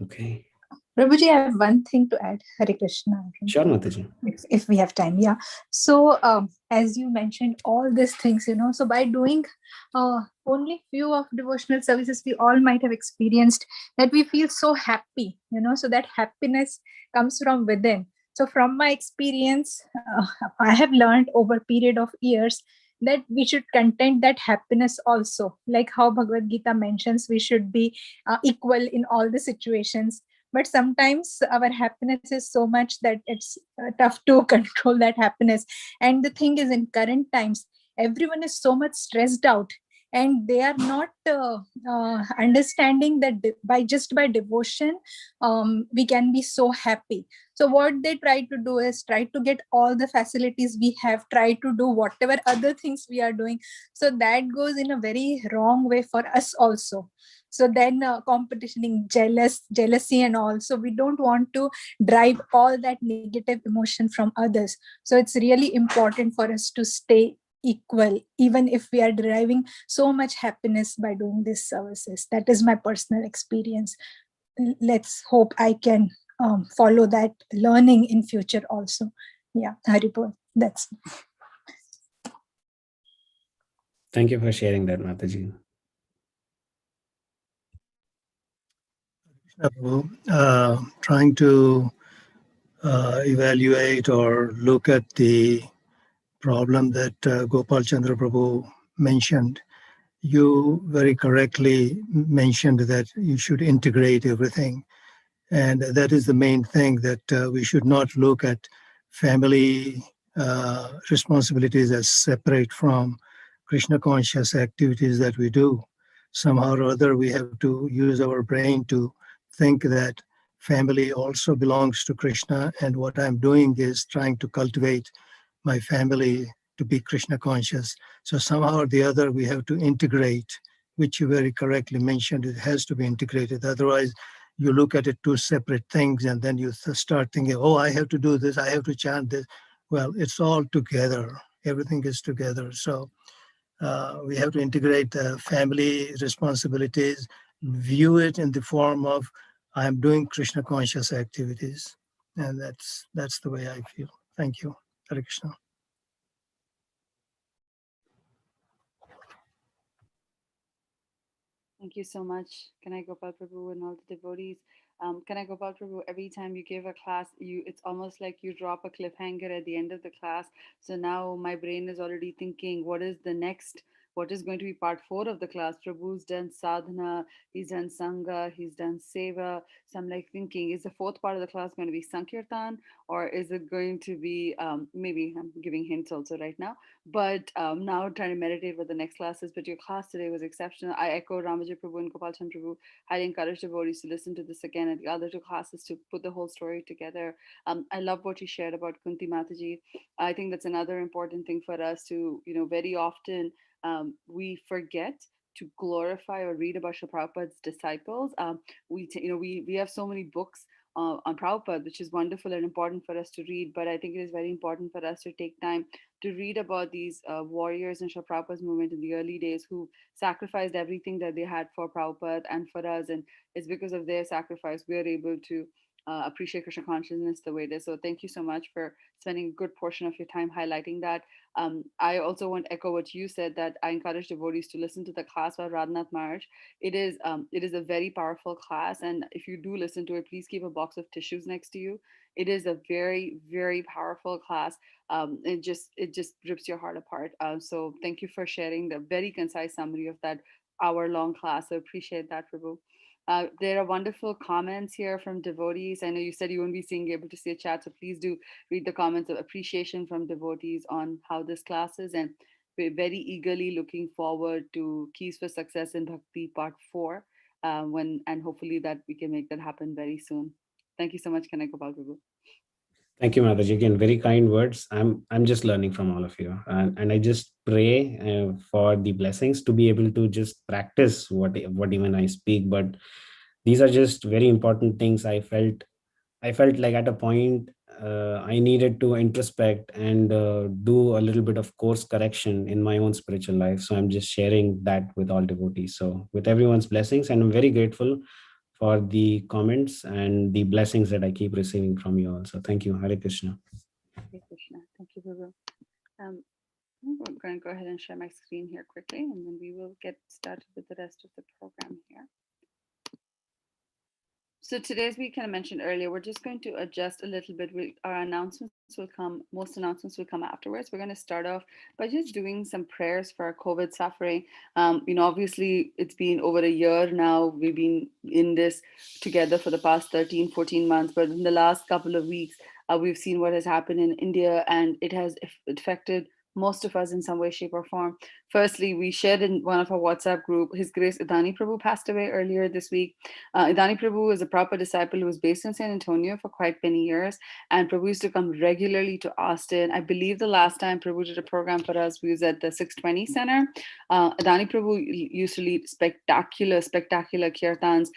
Okay. Prabhuji, I have one thing to add. Hare Krishna. Sure, Mataji. If we have time, yeah. So as you mentioned, all these things, so by doing only few of devotional services, we all might have experienced that we feel so happy, so that happiness comes from within. So from my experience, I have learned over a period of years that we should content that happiness also, like how Bhagavad Gita mentions, we should be equal in all the situations. But sometimes our happiness is so much that it's tough to control that happiness. And the thing is, in current times, everyone is so much stressed out, and they are not understanding that by devotion, we can be so happy. So what they try to do is try to get all the facilities we have, try to do whatever other things we are doing. So that goes in a very wrong way for us also. So then competitioning, jealousy and all. So we don't want to drive all that negative emotion from others. So it's really important for us to stay equal, even if we are deriving so much happiness by doing these services. That is my personal experience. Let's hope I can follow that learning in future also. Yeah, Haribol, that's. Thank you for sharing that, Mataji. Trying to evaluate or look at the problem that Gopal Chandra Prabhu mentioned. You very correctly mentioned that you should integrate everything. And that is the main thing, that we should not look at family responsibilities as separate from Krishna conscious activities that we do. Somehow or other, we have to use our brain to think that family also belongs to Krishna, and what I'm doing is trying to cultivate my family to be Krishna conscious. So somehow or the other, we have to integrate, which you very correctly mentioned. It has to be integrated. Otherwise, you look at it two separate things, and then you start thinking, oh, I have to do this, I have to chant this. Well, it's all together. Everything is together. So we have to integrate family responsibilities, view it in the form of I'm doing Krishna conscious activities. And that's the way I feel. Thank you. Hare Krishna. Thank you so much. Kanai Gopal Prabhu and all the devotees. Kanai Gopal Prabhu, every time you give a class, it's almost like you drop a cliffhanger at the end of the class. So now my brain is already thinking, what is the next? What is going to be part 4 of the class? Prabhu's done sadhana, he's done sangha, he's done seva. So I'm like thinking, is the 4th part of the class going to be sankirtan, or is it going to be, maybe I'm giving hints also right now, but now trying to meditate what the next class is. But your class today was exceptional. I echo Ramaji Prabhu and Gopal Chand Prabhu. I encourage devotees to listen to this again and the other 2 classes to put the whole story together. I love what you shared about Kunti Mataji. I think that's another important thing for us to, very often we forget to glorify or read about Srila Prabhupada's disciples. We have so many books on Prabhupada, which is wonderful and important for us to read. But I think it is very important for us to take time to read about these warriors in Srila Prabhupada's movement in the early days who sacrificed everything that they had for Prabhupada and for us. And it's because of their sacrifice we are able to appreciate Krishna consciousness the way it is. So thank you so much for spending a good portion of your time highlighting that. I also want to echo what you said, that I encourage devotees to listen to the class by Radhanath Maharaj. It is a very powerful class, and if you do listen to it, please keep a box of tissues next to you. It is a very, very powerful class. It just rips your heart apart. So thank you for sharing the very concise summary of that hour-long class. I appreciate that, Prabhu. There are wonderful comments here from devotees. I know you said you won't be able to see a chat, so please do read the comments of appreciation from devotees on how this class is. And we're very eagerly looking forward to Keys for Success in Bhakti Part 4, and hopefully that we can make that happen very soon. Thank you so much, Kanai Gopal Prabhu. Thank you, Mataji. Again, very kind words. I'm just learning from all of you, and I just pray for the blessings to be able to just practice what even I speak. But these are just very important things. I felt like at a point I needed to introspect and do a little bit of course correction in my own spiritual life. So I'm just sharing that with all devotees. So with everyone's blessings, and I'm very grateful for the comments and the blessings that I keep receiving from you all. So thank you. Hare Krishna. Hare Krishna. Thank you, Prabhu. I'm going to go ahead and share my screen here quickly, and then we will get started with the rest of the program here. So today, as we kind of mentioned earlier, we're just going to adjust a little bit. Our announcements will come, most announcements will come afterwards. We're going to start off by just doing some prayers for our COVID suffering. Obviously, it's been over a year now. We've been in this together for the past 13, 14 months. But in the last couple of weeks, we've seen what has happened in India, and it has affected most of us in some way, shape, or form. Firstly, we shared in one of our WhatsApp group, His Grace Idani Prabhu passed away earlier this week. Idani Prabhu is a Prabhupada disciple who was based in San Antonio for quite many years, and Prabhu used to come regularly to Austin. I believe the last time Prabhu did a program for us was at the 620 Center. Idani Prabhu used to lead spectacular kirtans.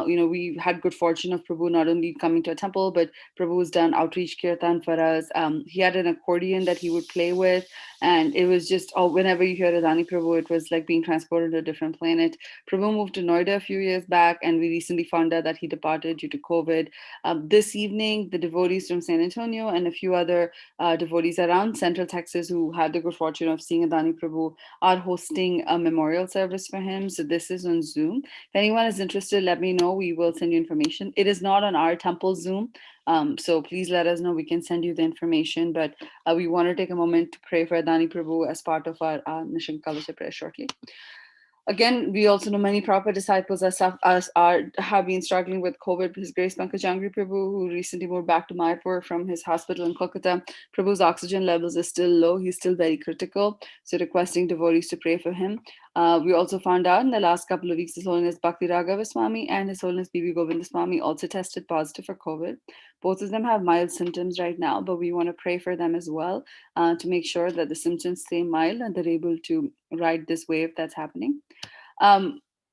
We had good fortune of Prabhu not only coming to a temple, but Prabhu has done outreach kirtan for us. He had an accordion that he would play with, and it was just, whenever you hear Idani Prabhu, it was like being transported to a different planet. Prabhu moved to Noida a few years back, and we recently found out that he departed due to COVID. This evening, the devotees from San Antonio and a few other devotees around Central Texas who had the good fortune of seeing Idani Prabhu are hosting a memorial service for him. So this is on Zoom. If anyone is interested, let me know. We will send you information. It is not on our temple Zoom. So please let us know. We can send you the information, but we want to take a moment to pray for Idani Prabhu as part of our Nishan Kavach prayer shortly. Again, we also know many Prabhupada disciples have been struggling with COVID. His Grace Pankaj Jangri Prabhu, who recently moved back to Mayapur from his hospital in Kolkata, Prabhu's oxygen levels is still low. He's still very critical. So requesting devotees to pray for him. We also found out in the last couple of weeks, His Holiness Bhakti Raghava Swami and His Holiness Bibi Govinda Swami also tested positive for COVID. Both of them have mild symptoms right now, but we want to pray for them as well to make sure that the symptoms stay mild and they're able to ride this wave that's happening.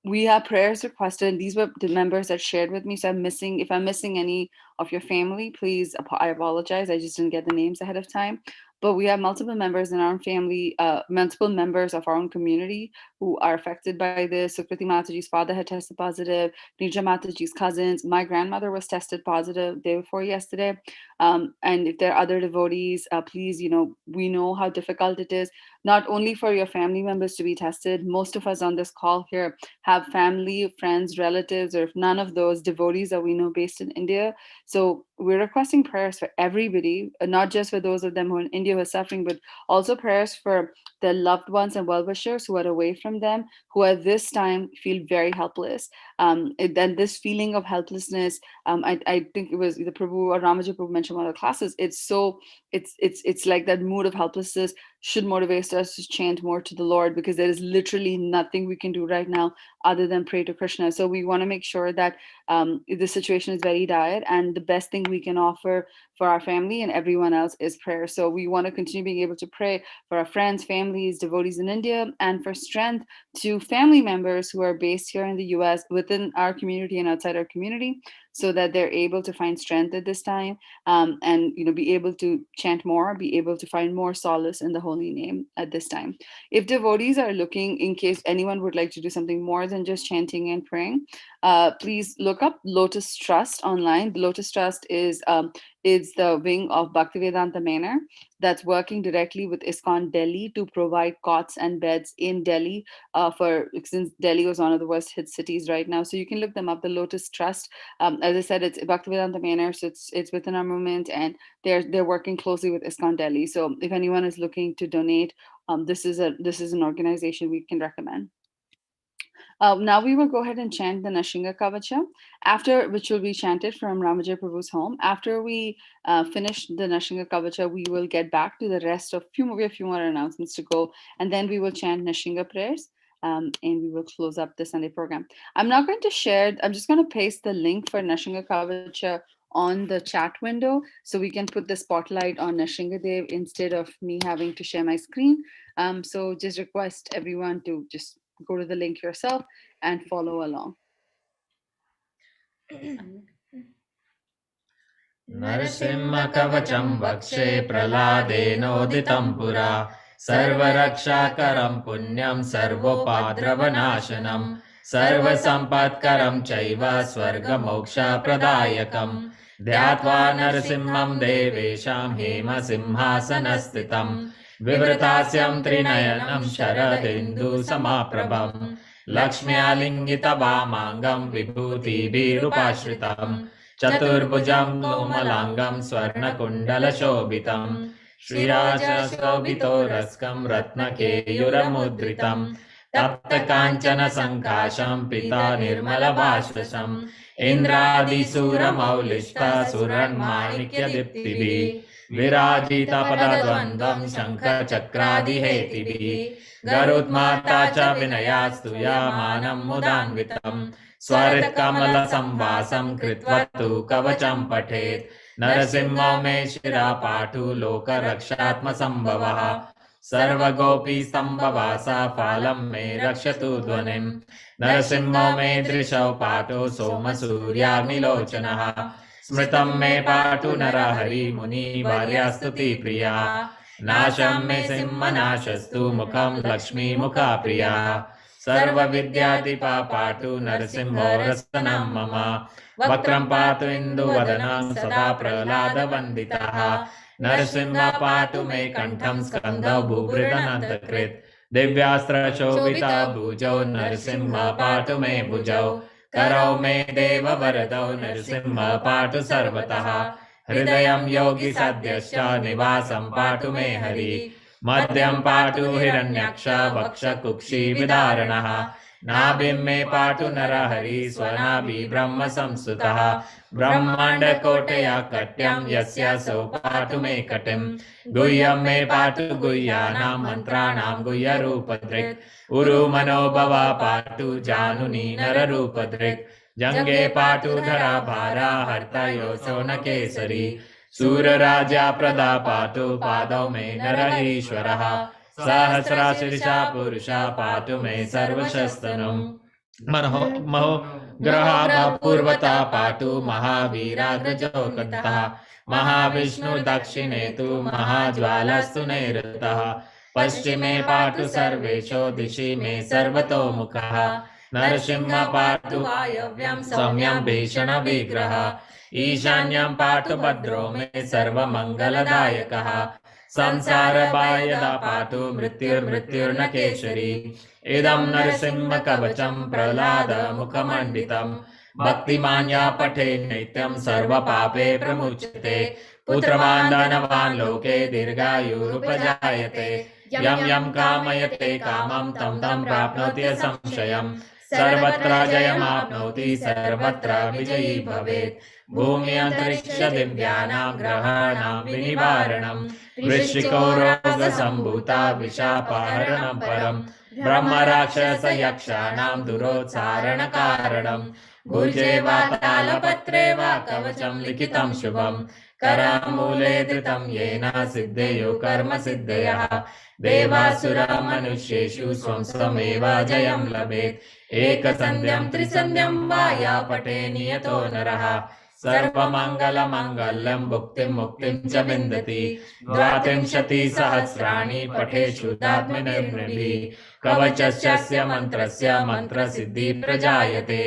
We have prayers requested, and these were the members that shared with me. So if I'm missing any of your family, please, I apologize. I just didn't get the names ahead of time. But we have multiple members in our own family, multiple members of our own community who are affected by this. Sukriti Mataji's father had tested positive, Nija Mataji's cousins. My grandmother was tested positive day before yesterday. And if there are other devotees, please, we know how difficult it is, not only for your family members to be tested. Most of us on this call here have family, friends, relatives, or if none of those, devotees that we know based in India. So we're requesting prayers for everybody, not just for those of them who are in India who are suffering, but also prayers for their loved ones and well-wishers who are away from them, who at this time feel very helpless. Then this feeling of helplessness, I think it was the Prabhu or Ramaji Prabhu mentioned one of the classes. It's like that mood of helplessness should motivate us to chant more to the Lord, because there is literally nothing we can do right now other than pray to Krishna. So we want to make sure that the situation is very dire, and the best thing we can offer for our family and everyone else is prayer. So we want to continue being able to pray for our friends, families, devotees in India, and for strength to family members who are based here in the US within our community and outside our community, so that they're able to find strength at this time, and be able to chant more, be able to find more solace in the holy name at this time. If devotees are looking, in case anyone would like to do something more than just chanting and praying, please look up Lotus Trust online. The Lotus Trust is the wing of Bhaktivedanta Manor that's working directly with ISKCON Delhi to provide cots and beds in Delhi, since Delhi was one of the worst hit cities right now. So you can look them up, the Lotus Trust. As I said, it's Bhaktivedanta Manor, so it's within our movement, and they're working closely with ISKCON Delhi. So if anyone is looking to donate, this is an organization we can recommend. Now we will go ahead and chant the Nashinga Kavacha, which will be chanted from Ramajay Prabhu's home. After we finish the Nashinga Kavacha, we will get back to the rest of a few more announcements to go, and then we will chant Nashinga prayers, and we will close up the Sunday program. I'm not going to share, I'm just going to paste the link for Nashinga Kavacha on the chat window, so we can put the spotlight on Nashinga Dev instead of me having to share my screen. So just request everyone to just go to the link yourself and follow along. Narasimha kavacham vakshe praladenoditam pura sarvarakshakaram punyam sarvopadravanashanam sarvasampatkaram chaiva swargamoksha pradayakam dhyatva narasimham devesham hema simhasanastitam Vivratasyam trinayanam sharadindu samaprabham Lakshmyalingita vamangam vibhuti birupashritam Chaturbhujam komalangam swarna kundala shobhitam Shriraja shobhito raskam ratna keyuramudritam Tapta kanchana sankasham pita nirmala bhashvasam Indradi sura maulishta suran manikya diptibhi Virajita padadvandam shankha chakradi hetibhi Garutmata cha vinayastuya manam mudanvitam Swarit kamala samvasam kritvatu kavacham pathet Narasimha me shira patu loka rakshatma sambhavaha Sarva gopi sambhavasa phalam me rakshatu dhvanim Narasimha me drishau pato soma suryagni lochanaha Smritam me patu narahari muni varyastuti priya Nasham me simha nashastu mukham lakshmi mukha priya Sarva vidyadipa patu narasimho rasanam mama Vakram patu indu vadanam sada pralada vanditaha Narasimha patu me kantham skanda bhuvridanantakrit Divyastra shobhita bhujau narasimha patu me bhujau Karau me deva varadau narasimha patu sarvataha Hridayam yogi sadyascha nivasam patu me hari Madhyam patu hiranyaksha vaksha kukshi vidaranaha नाभिं मे पातु नरहरि स्वनाभि ब्रह्म संस्तुतः ब्रह्माण्डकोटया कट्यं यस्यासौ पातु मे कटिं गुह्यं मे पातु गुह्यानां मन्त्राणां गुह्यरूपधृक् उरु मनोभवा पातु जानुनी नररूपधृक् जङ्गे पातु धरा भारा हर्ता योऽसौ न केसरी सूरराजा प्रदा पातु पादौ मे नरईश्वरः सहस्राशीर्षा पुरुषा पातु मे सर्वशस्तनम् महो ग्रहा पूर्वता पातु महावीराग्रजोकतः महाविष्णु दक्षिणे तु महाज्वालस्तु नैऋतः पश्चिमे पातु सर्वेषु दिशि मे सर्वतोमुखः नरसिंह पातु वायव्यं सौम्यं भीषण विग्रह ईशान्यं पातु भद्रो मे सर्वमङ्गलदायकः संसारबायदा पातु मृत्युर्मृत्युर्न केशरी इदं नरसिंह कवचं प्रह्लाद मुखमण्डितं भक्तिमान् या पठे नित्यं सर्वपापे प्रमुच्यते पुत्रवान् धनवान् लोके दीर्घायुरुपजायते यं यं कामयते कामं तं तं प्राप्नोति संशयम् सर्वत्र जयमाप्नोति सर्वत्र विजयी भवेत् भूमि अंतरिक्ष दिव्यानां ग्रहाणां विनिवारणं वृश्चिको रोगसम्भूता विशापहरणं परं ब्रह्म राक्षस यक्षाणां दुरोत्सारणकारणं भुजे वा तालपत्रे वा कवचं लिखितं शुभं करामूले धृतं येन सिद्धेयो कर्म सिद्धयः देवासुरा मनुष्येषु स्वं स्वमेव जयं लभेत् एकसन्ध्यं त्रिसन्ध्यं वा या पठे नियतो नरः सर्वमङ्गलमङ्गल्यं भुक्तिं मुक्तिं च विन्दति 32 सहस्राणि पठे शुद्धात्मनिर्मृभिः कवचस्य मन्त्रस्य मन्त्रसिद्धि प्रजायते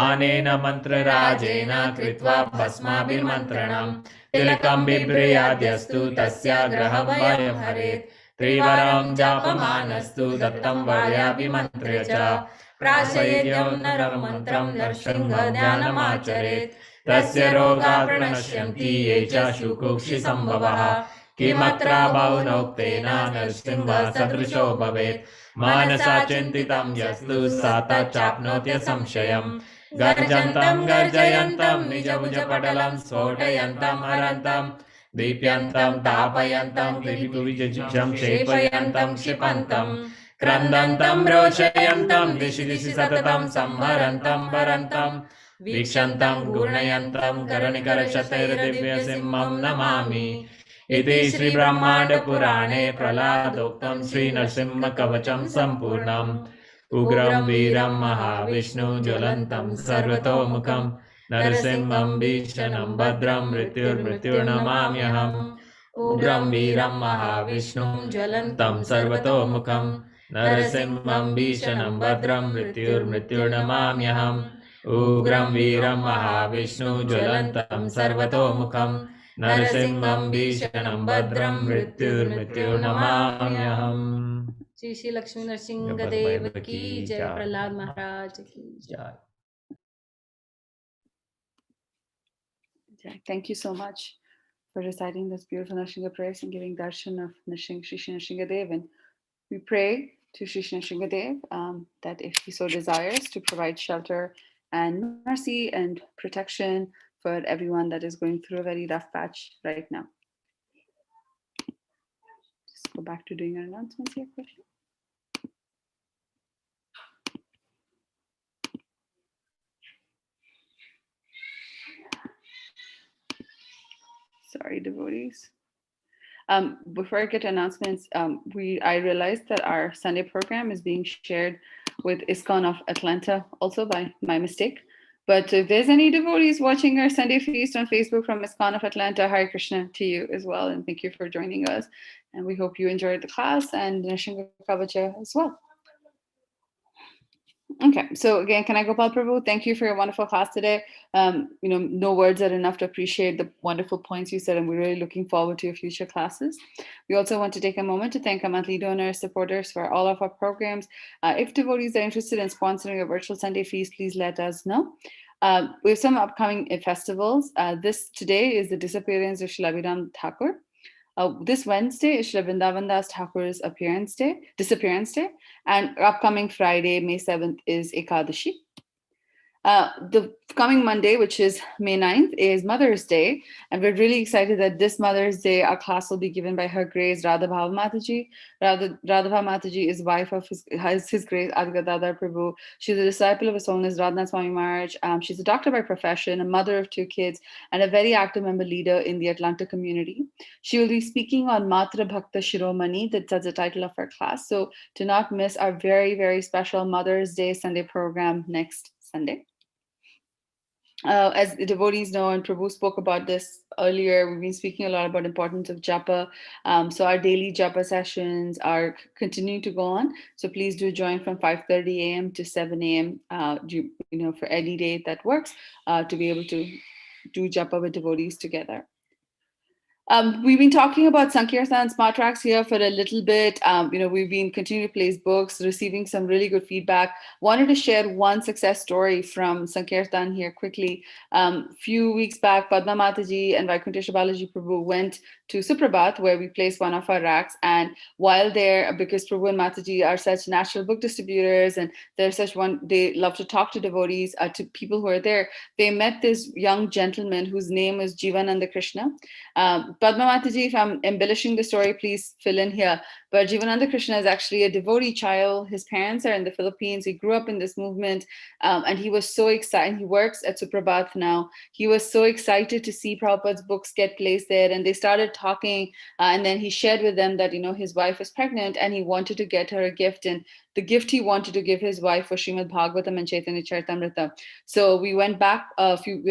आनेन मन्त्रराजेन कृत्वा भस्माभिर्मन्त्रणं तिलकं बिभ्रयाद्यस्तु तस्य ग्रहं वयं हरेत् त्रिवारं जापमानस्तु दत्तं वर्याभिमन्त्र्य च प्राशय्यं नरमन्त्रं नरसिंहध्यानमाचरेत् तस्य रोगाः प्रणश्यन्ति ये च शुकुक्षि सम्भवः किमत्र बहुनोक्तेन नरसिंहः सदृशो भवेत् मानसा चिन्तितं यस्तु सा तच्चाप्नोति संशयम् गर्जन्तं गर्जयन्तं निजभुजपटलं स्फोटयन्तं हरन्तं दीप्यन्तं तापयन्तं दिविजं क्षेपयन्तं क्षिपन्तं क्रन्दन्तं रोचयन्तं दिशि दिशि सततं संहरन्तं भरन्तं वीक्षन्तं गुणयन्तं करणिकरशतैर्दिव्यसिंहं नमामि इति श्री ब्रह्मांड पुराणे प्रह्लादोक्तं श्री नरसिंह कवचं संपूर्णम् उग्रं वीरं महाविष्णु ज्वलन्तं सर्वतोमुखं नरसिंहं भीषणं भद्रं मृत्युर्मृत्युर्नमाम्यहम् उग्रं वीरं महाविष्णु ज्वलन्तं सर्वतोमुखं नरसिंहं भीषणं भद्रं मृत्युर्मृत्युर्नमाम्यहम् उग्रं वीरं महाविष्णु ज्वलन्तं सर्वतोमुखं नरसिंहं भीषणं भद्रं मृत्युर्मृत्युर्नमाम्यहम्। श्री श्री लक्ष्मी नरसिंह देव की जय, प्रहलाद महाराज की जय। Thank you so much for reciting this beautiful Nrsimha prayers and giving darshan of Shri Nrsimha Dev. And we pray to Shri Nrsimha Dev that if he so desires to provide shelter and mercy and protection for everyone that is going through a very rough patch right now. Just go back to doing our announcements here, Krishna. Sorry, devotees. Before I get to announcements, I realized that our Sunday program is being shared with ISKCON of Atlanta also by my mistake. But if there's any devotees watching our Sunday feast on Facebook from ISKCON of Atlanta, Hare Krishna to you as well. And thank you for joining us. And we hope you enjoyed the class and Nrsimha Kavacha as well. Okay, so again, can I go, Gopal Prabhu? Thank you for your wonderful class today. No words are enough to appreciate the wonderful points you said, and we're really looking forward to your future classes. We also want to take a moment to thank our monthly donors, supporters for all of our programs. If devotees are interested in sponsoring a virtual Sunday feast, please let us know. We have some upcoming festivals. Today is the disappearance of Srila Abhidham Thakur. This Wednesday is Srila Vrindavan Das Thakur's disappearance day. And upcoming Friday, May 7th, is Ekadashi. The coming Monday, which is May 9th, is Mother's Day. And we're really excited that this Mother's Day, our class will be given by Her Grace Radha Bhava Mataji. Radha Bhava Mataji is wife of His Grace Adhika Dada Prabhu. She's a disciple of His Holiness Radhanath Swami Maharaj. She's a doctor by profession, a mother of 2 kids, and a very active member leader in the Atlanta community. She will be speaking on Matra Bhakta Shiromani. That's the title of her class. So do not miss our very, very special Mother's Day Sunday program next Sunday. As the devotees know, and Prabhu spoke about this earlier, we've been speaking a lot about importance of japa. So our daily japa sessions are continuing to go on. So please do join from 5:30 a.m. to 7 a.m. For any day that works, to be able to do japa with devotees together. We've been talking about Sankirtan Smart Tracks here for a little bit. We've been continuing to place books, receiving some really good feedback. Wanted to share one success story from Sankirtan here quickly. Few weeks back, Padma Mataji and Vaikuntesha Balaji Prabhu went to Suprabhat, where we placed one of our racks. And while there, because Prabhu and Mataji are such natural book distributors, and they're they love to talk to devotees, to people who are there, they met this young gentleman whose name is Jivananda Krishna. Padma Mataji, if I'm embellishing the story, please fill in here. But Jivananda Krishna is actually a devotee child. His parents are in the Philippines. He grew up in this movement, and he was so excited. He works at Suprabhat now. He was so excited to see Prabhupada's books get placed there, and they started talking. And then he shared with them that his wife is pregnant, and he wanted to get her a gift. And the gift he wanted to give his wife was Srimad Bhagavatam and Chaitanya Charitamrita. So we went back a few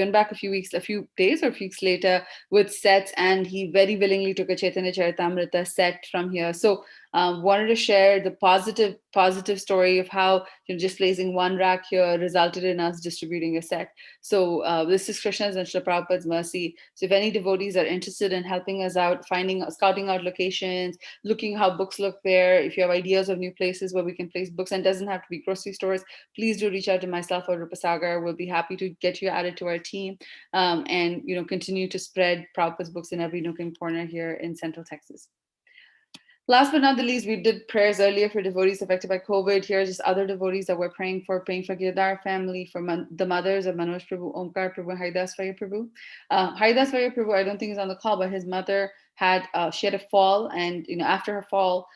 days or weeks later with sets, and he very willingly took a Chaitanya Charitamrita set from here. So wanted to share the positive story of how just placing one rack here resulted in us distributing a set. So this is Krishna's and Srila Prabhupada's mercy. So if any devotees are interested in helping us out, scouting out locations, looking how books look there, if you have ideas of new places where we can place books, and it doesn't have to be grocery stores, please do reach out to myself or Rupasagar. We'll be happy to get you added to our team, and continue to spread Prabhupada's books in every nook and corner here in Central Texas. Last but not the least, we did prayers earlier for devotees affected by COVID. Here are just other devotees that we're praying for Girdhar family, for the mothers of Manoj Prabhu, Omkar Prabhu, Haridas Vaya Prabhu. Haridas Vaya Prabhu, I don't think is on the call, but his mother she had a fall, and after her fall,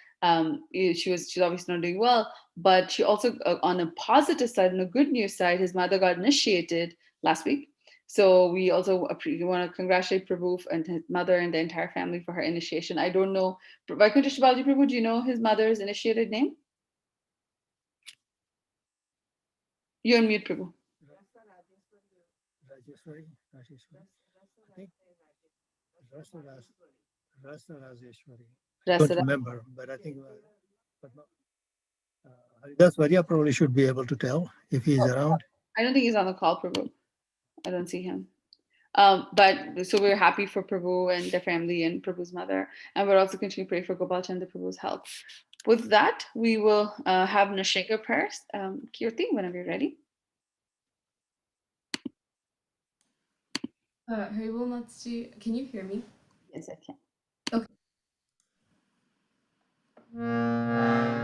she's obviously not doing well, but she also, on a positive side, on a good news side, his mother got initiated last week. So we also want to congratulate Prabhu and his mother and the entire family for her initiation. I don't know, Vaikuntesha Balaji Prabhu, do you know his mother's initiated name? You unmute, Prabhu. Rajeshwari. I don't remember, but I think Haridas Varya probably should be able to tell if he's around. I don't think he's on the call, Prabhu. I don't see him. But so we're happy for Prabhu and their family and Prabhu's mother, and we're also continuing to pray for Gopal Chandra Prabhu's health. With that, we will have Ashankar Prayers. Kirti, whenever you're ready. Haribol Mataji, can you hear me? Yes, I can. Okay.